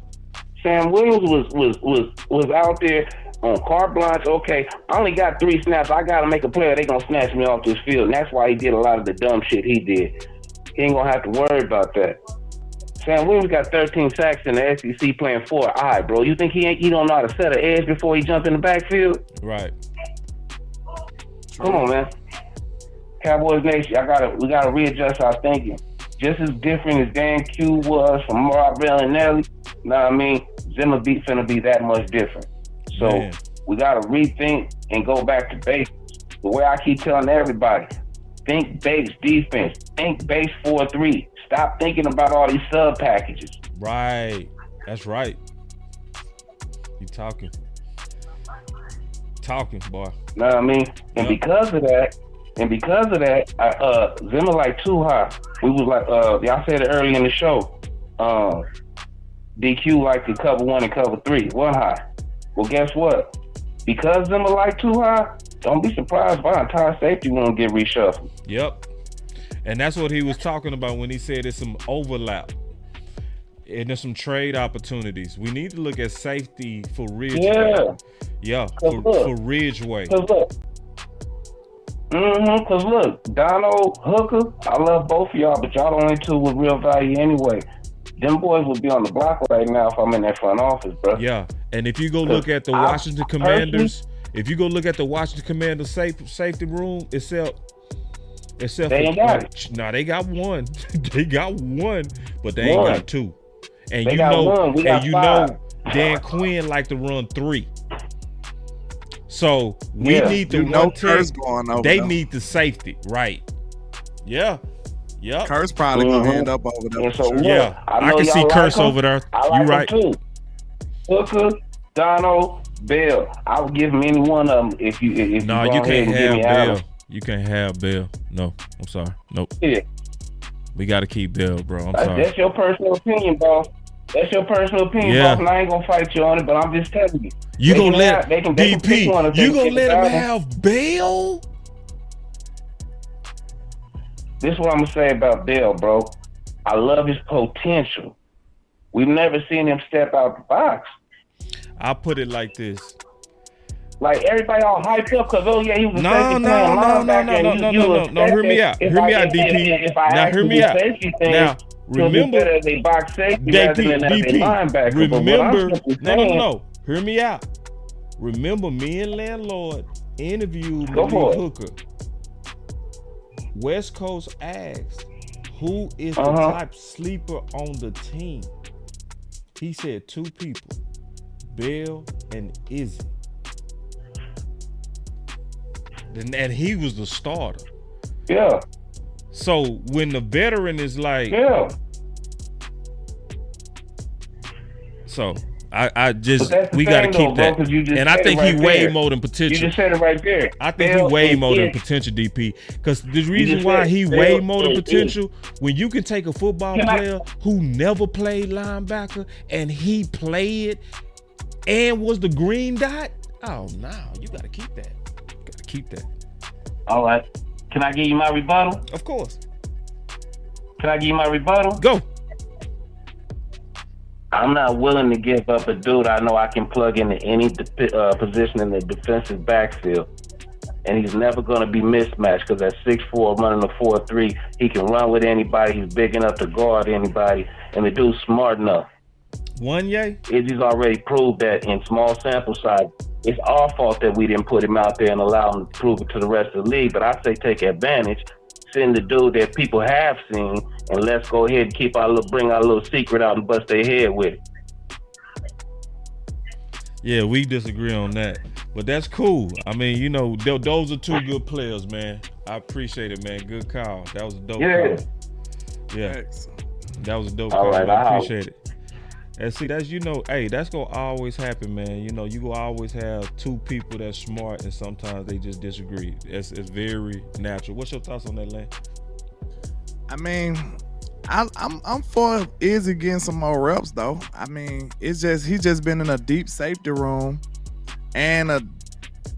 Sam Williams was out there on carte blanche. Okay, I only got 3 snaps. I got to make a play or they going to snatch me off this field. And that's why he did a lot of the dumb shit he did. He ain't going to have to worry about that. Sam Williams got 13 sacks in the SEC playing 4. All right, bro. You think he don't know how to set an edge before he jump in the backfield? Right. Come on, man. Cowboys Nation, we gotta readjust our thinking. just as different as Dan Q was from Marvell and Nelly. Know what I mean? Zimmer beat finna be that much different. So we gotta rethink and go back to basics. The way I keep telling everybody, think base defense, think base 4-3. Stop thinking about all these sub packages. Right. That's right. You talking, boy. Know what I mean? And because of that, Zimmer like too high. We was like, y'all said it early in the show. DQ like to cover 1 and cover 3, 1 high. Well, guess what? Because Zimmer like too high, don't be surprised if our entire safety room get reshuffled. Yep. And that's what he was talking about when he said there's some overlap. And there's some trade opportunities. We need to look at safety for Ridgeway. Yeah, for Ridgeway. Because look, Dono, Hooker, I love both of y'all, but y'all the only two with real value anyway. Them boys would be on the block right now if I'm in that front office, bro. Yeah, and if you go look at the Washington Commanders, safety room except they ain't got it. Nah, they got one. They got one, but they ain't got two. And they got one. We got five. Dan Quinn like to run 3. So we need the one Curse going over. They need the safety, right? Yeah. Yep. Curse probably gonna end up over there. So I can see Curse over there. You right. Too. Hooker, Dono, Bell. I would give him any one of them if you can't have Bell. You can't have Bell. No, I'm sorry. Nope. Yeah. We got to keep Bell, bro. I'm sorry. That's your personal opinion, bro. That's your personal opinion, boss, and I ain't gonna fight you on it, but I'm just telling you. You gonna let DP? You gonna let him have Bell? This is what I'm gonna say about Bell, bro. I love his potential. We've never seen him step out the box. I'll put it like this. Like everybody all hyped up because he was no. Hear me out, DP. Now hear me out. Now remember, they box safety DP. Remember, no. Hear me out. Remember, me and Landlord interviewed Malik Hooker. West Coast asked, "Who is the top sleeper on the team?" He said 2 people, Bell and Izzy. And he was the starter. Yeah. So when the veteran is like, so I just we got to keep that. And I think he way more than potential. You just said it right there. I think he way more than potential, DP. Because the reason why he way more than potential, when you can take a football player who never played linebacker and he played and was the green dot. Oh no, you got to keep that. Keep that. All right. Can I give you my rebuttal? Of course. Can I give you my rebuttal? Go. I'm not willing to give up a dude I know I can plug into any position in the defensive backfield. And he's never going to be mismatched because at 6'4", running a 4.3, he can run with anybody. He's big enough to guard anybody. And the dude's smart enough. Izzy's already proved that in small sample size. It's our fault that we didn't put him out there and allow him to prove it to the rest of the league. But I say take advantage, send the dude that people have seen, and let's go ahead and bring our little secret out and bust their head with it. Yeah, we disagree on that, but that's cool. I mean, those are 2 good players, man. I appreciate it, man. Good call. That was a dope call. Yeah, that was a dope call. Right, I appreciate it. And see, that's that's gonna always happen, man. You gonna always have 2 people that's smart, and sometimes they just disagree. It's very natural. What's your thoughts on that, Lane? I mean, I'm for Izzy getting some more reps though. I mean, he's just been in a deep safety room and a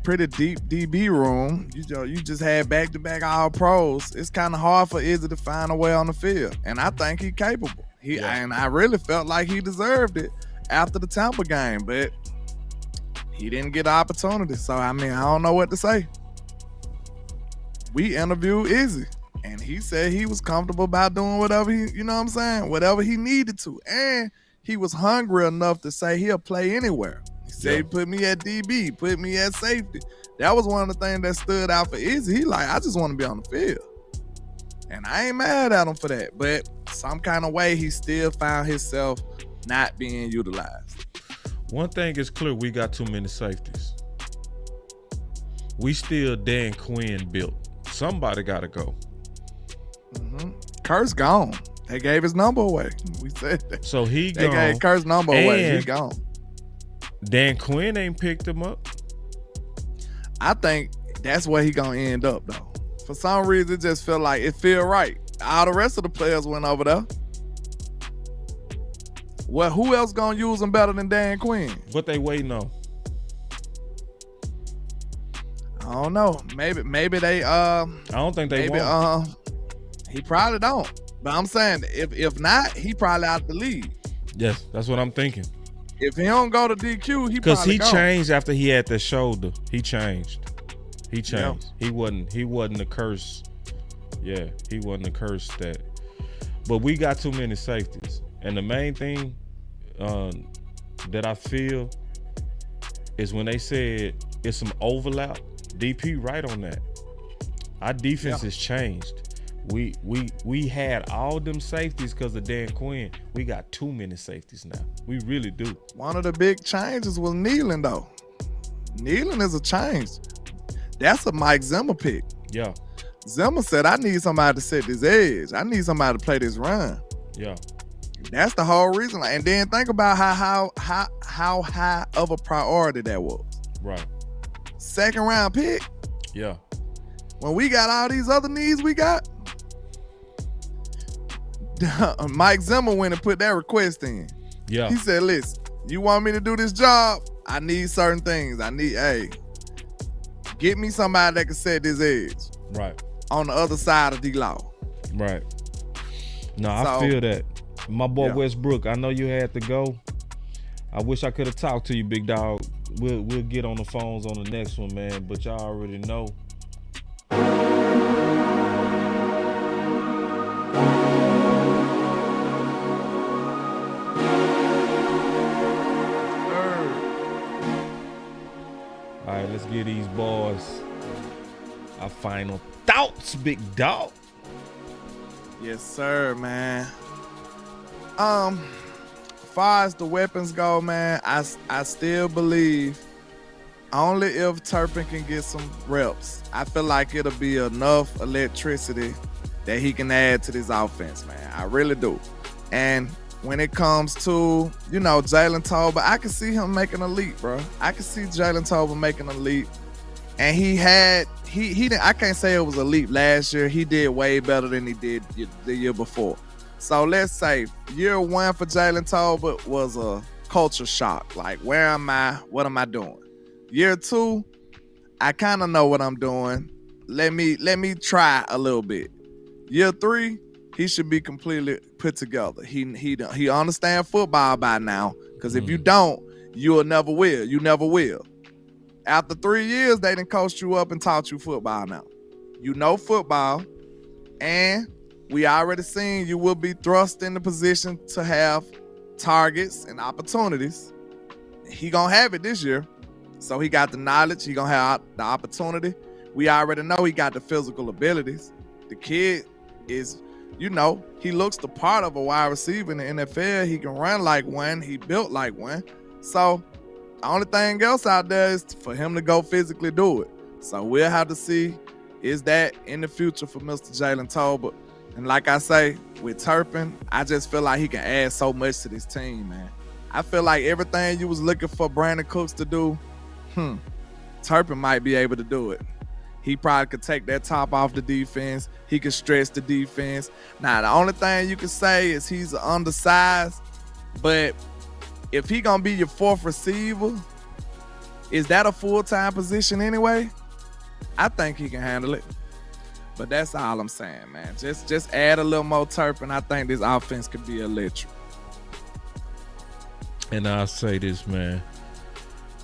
pretty deep DB room. You just had back-to-back all pros. It's kind of hard for Izzy to find a way on the field, and I think he's capable. And I really felt like he deserved it after the Tampa game, but he didn't get the opportunity. So, I mean, I don't know what to say. We interviewed Izzy, and he said he was comfortable about doing whatever whatever he needed to. And he was hungry enough to say he'll play anywhere. He said, put me at DB, put me at safety. That was one of the things that stood out for Izzy. He like, I just want to be on the field. And I ain't mad at him for that. But some kind of way, he still found himself not being utilized. One thing is clear, we got too many safeties. We still Dan Quinn built. Somebody got to go. Kurt's gone. They gave his number away. We said that. So he They gone. gave Kurt's number away. He gone. Dan Quinn ain't picked him up. I think that's where he gonna end up though. For some reason, it just feel like it feel right. All the rest of the players went over there. Well, who else gonna use him better than Dan Quinn? What they waiting on? I don't know. Maybe they I don't think they want. He probably don't. But I'm saying if not, he probably out the league. Yes, that's what I'm thinking. If he don't go to DQ, he because probably he go. changed after he had that shoulder. He changed. Yeah. He wasn't a curse. Yeah, he wasn't a curse that. But we got too many safeties, and the main thing that I feel is when they said it's some overlap. DP right on that. Our defense has changed. We had all them safeties because of Dan Quinn. We got too many safeties now. We really do. One of the big changes was kneeling though. Kneeling is a change. That's a Mike Zimmer pick. Yeah. Zimmer said, I need somebody to set this edge. I need somebody to play this run. Yeah. That's the whole reason. And then think about how high of a priority that was. Right. Second round pick. Yeah. When we got all these other needs we got, Mike Zimmer went and put that request in. Yeah. He said, listen, you want me to do this job? I need certain things. Get me somebody that can set this edge. Right. On the other side of D-Law. Right. No, I feel that. My boy Westbrook, I know you had to go. I wish I could have talked to you, big dog. We'll get on the phones on the next one, man. But y'all already know. All right, let's get these boys our final thoughts, big dog. Yes, sir, man. As far as the weapons go, man, I still believe only if Turpin can get some reps. I feel like it'll be enough electricity that he can add to this offense, man. I really do. And when it comes to, Jalen Tolbert, I can see him making a leap, bro. I can see Jalen Tolbert making a leap. And he didn't, I can't say it was a leap last year. He did way better than he did the year before. So let's say year one for Jalen Tolbert was a culture shock. Like, where am I? What am I doing? Year two, I kind of know what I'm doing. Let me try a little bit. Year three, he should be completely put together. He understand football by now. Because if you don't, you never will. You never will. After 3 years, they done coached you up and taught you football now. You know football, and we already seen you will be thrust in the position to have targets and opportunities. He gonna have it this year. So he got the knowledge. He gonna have the opportunity. We already know he got the physical abilities. The kid is, he looks the part of a wide receiver in the NFL. He can run like one. He built like one. So the only thing else out there is for him to go physically do it. So we'll have to see, is that in the future for Mr. Jalen Tolbert? And like I say, with Turpin, I just feel like he can add so much to this team, man. I feel like everything you was looking for Brandon Cooks to do, Turpin might be able to do it. He probably could take that top off the defense. He could stretch the defense. Now, the only thing you can say is he's undersized, but if he gonna be your fourth receiver, is that a full-time position anyway? I think he can handle it. But that's all I'm saying, man. Just add a little more Turpin. I think this offense could be electric. And I'll say this, man.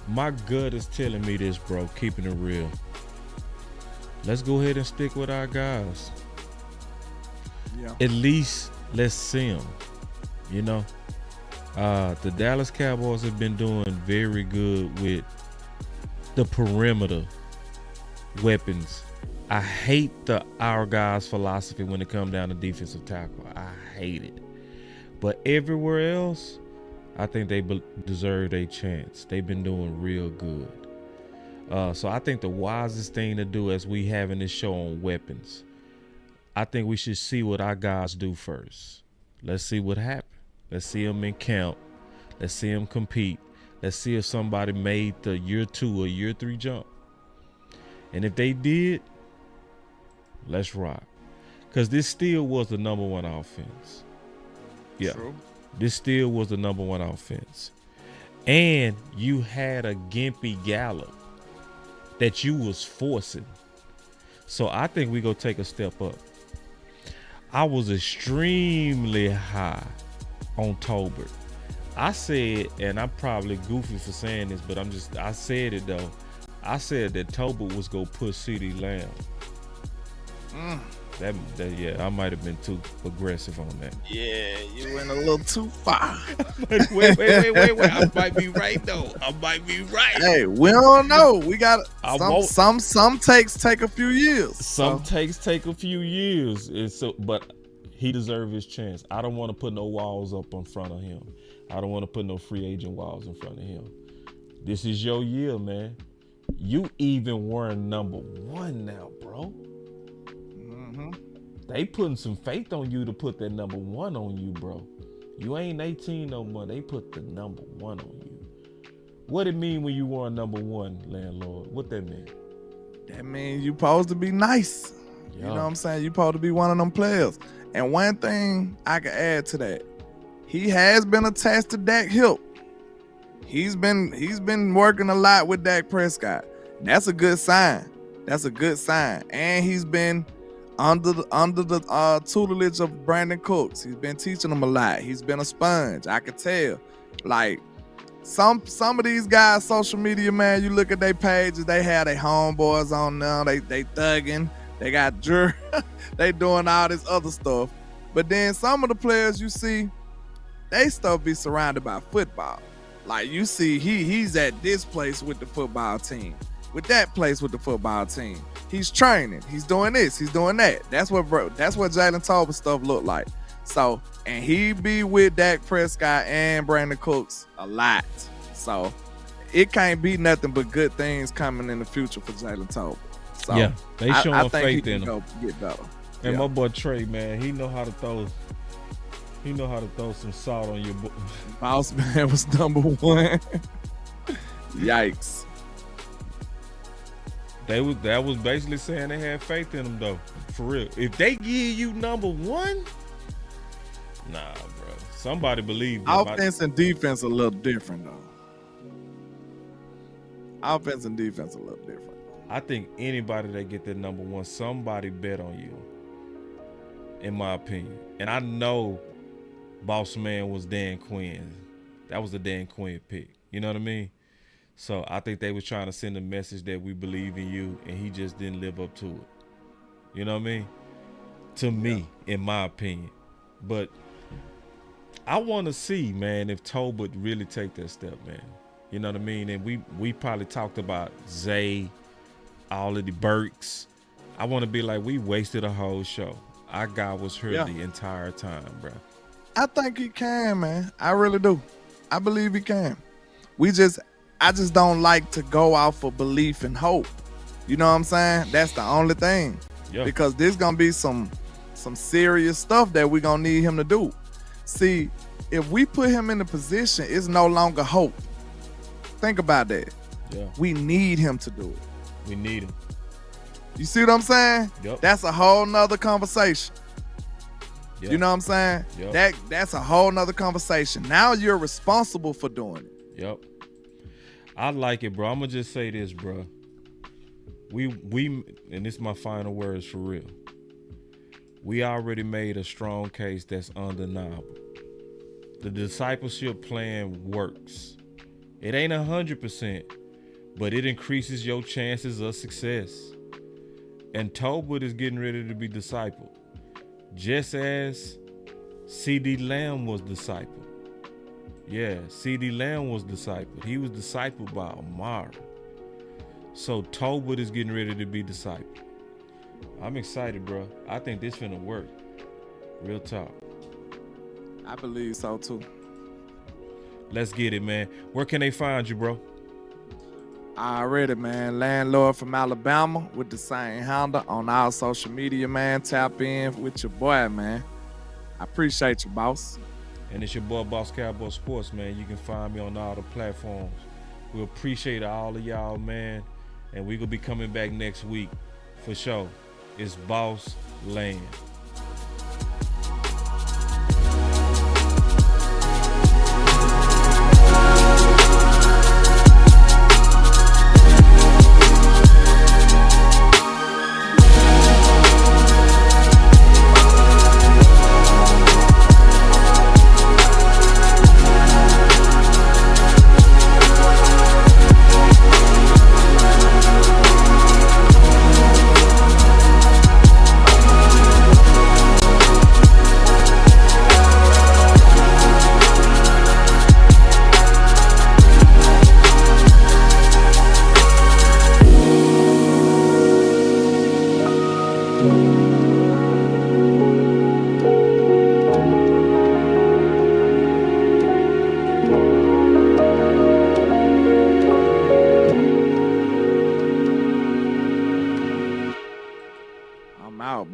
My gut is telling me this, bro. Keeping it real. Let's go ahead and stick with our guys. Yeah. At least let's see them. The Dallas Cowboys have been doing very good with the perimeter weapons I hate our guys' philosophy when it comes down to defensive tackle. I hate it. But everywhere else, I think they deserve a chance. They've been doing real good. So I think the wisest thing to do as we having this show on weapons, I think we should see what our guys do first. Let's see what happens. Let's see them in camp. Let's see them compete. Let's see if somebody made the year 2 or year 3 jump. And if they did, let's rock. Because this still was the number 1 offense. Yeah. True. This still was the number 1 offense. And you had a gimpy Gallup that you was forcing. So I think we go take a step up. I was extremely high on Tolbert. I said, and I'm probably goofy for saying this, but I said it though. I said that Tolbert was going to put CeeDee Lamb. Yeah, I might have been too aggressive on that. Yeah, you went a little too far. wait. I might be right though. I might be right. Hey, we don't know. We got some takes take a few years. Some takes take a few years. And so, but he deserves his chance. I don't want to put no walls up in front of him. I don't want to put no free agent walls in front of him. This is your year, man. You even wearing number 1 now, bro. They putting some faith on you to put that number 1 on you, bro. You ain't 18 no more. They put the number 1 on you. What it mean when you wore number 1, Landlord? What that mean? That means you supposed to be nice. Yeah. You know what I'm saying? You supposed to be one of them players. And one thing I can add to that, he has been attached to Dak hip. He's been working a lot with Dak Prescott. That's a good sign. That's a good sign. And he's been under the tutelage of Brandon Cooks. He's been teaching them a lot. He's been a sponge. I could tell. Like some of these guys, social media, man, you look at their pages, they have their homeboys on them. They thugging. They got Drew. They doing all this other stuff. But then some of the players you see, they stuff be surrounded by football. Like you see, he's at this place with the football team, with that place with the football team. He's training. He's doing this. He's doing that. That's what Jalen Tolbert stuff look like. So, and he be with Dak Prescott and Brandon Cooks a lot. So, it can't be nothing but good things coming in the future for Jalen Tolbert. So, yeah, they showing I think faith he in can him. go get better. And my boy Trey, man, he know how to throw. He know how to throw some salt on your boy. Boss man was number 1. Yikes. That was basically saying they had faith in him though. For real. If they give you number 1, nah, bro. Somebody believe them. Offense and defense a little different though. Offense and defense a little different. I think anybody that get that number 1, somebody bet on you. In my opinion. And I know Boss Man was Dan Quinn. That was a Dan Quinn pick. You know what I mean? So I think they was trying to send a message that we believe in you, and he just didn't live up to it. You know what I mean? To me, in my opinion. But I want to see, man, if Tolbert really take that step, man. You know what I mean? And we probably talked about Zay, all of the Burks. I want to be like, we wasted a whole show. Our guy was hurt the entire time, bro. I think he can, man. I really do. I believe he can. I just don't like to go out for belief and hope. You know what I'm saying? That's the only thing. Yeah. Because there's gonna be some serious stuff that we're gonna need him to do. See, if we put him in a position, it's no longer hope. Think about that. Yeah. We need him to do it. We need him. You see what I'm saying? Yep. That's a whole nother conversation. Yep. You know what I'm saying? Yep. That's a whole nother conversation. Now you're responsible for doing it. Yep. I like it, bro. I'm gonna just say this, bro. We and this is my final words for real. We already made a strong case that's undeniable. The discipleship plan works. It ain't 100%, but it increases your chances of success. And Tolbert is getting ready to be discipled, just as CeeDee Lamb was discipled. Yeah, CeeDee Lamb was discipled. He was discipled by Amari. So Tolbert is getting ready to be discipled. I'm excited, bro. I think this finna work. Real talk. I believe so too. Let's get it, man. Where can they find you, bro? Already, man. Landlord from Alabama with the same handle on all social media, man. Tap in with your boy, man. I appreciate you, boss. And it's your boy, Boss Cowboy Sports, man. You can find me on all the platforms. We appreciate all of y'all, man. And we gonna be coming back next week for sure. It's Boss Land.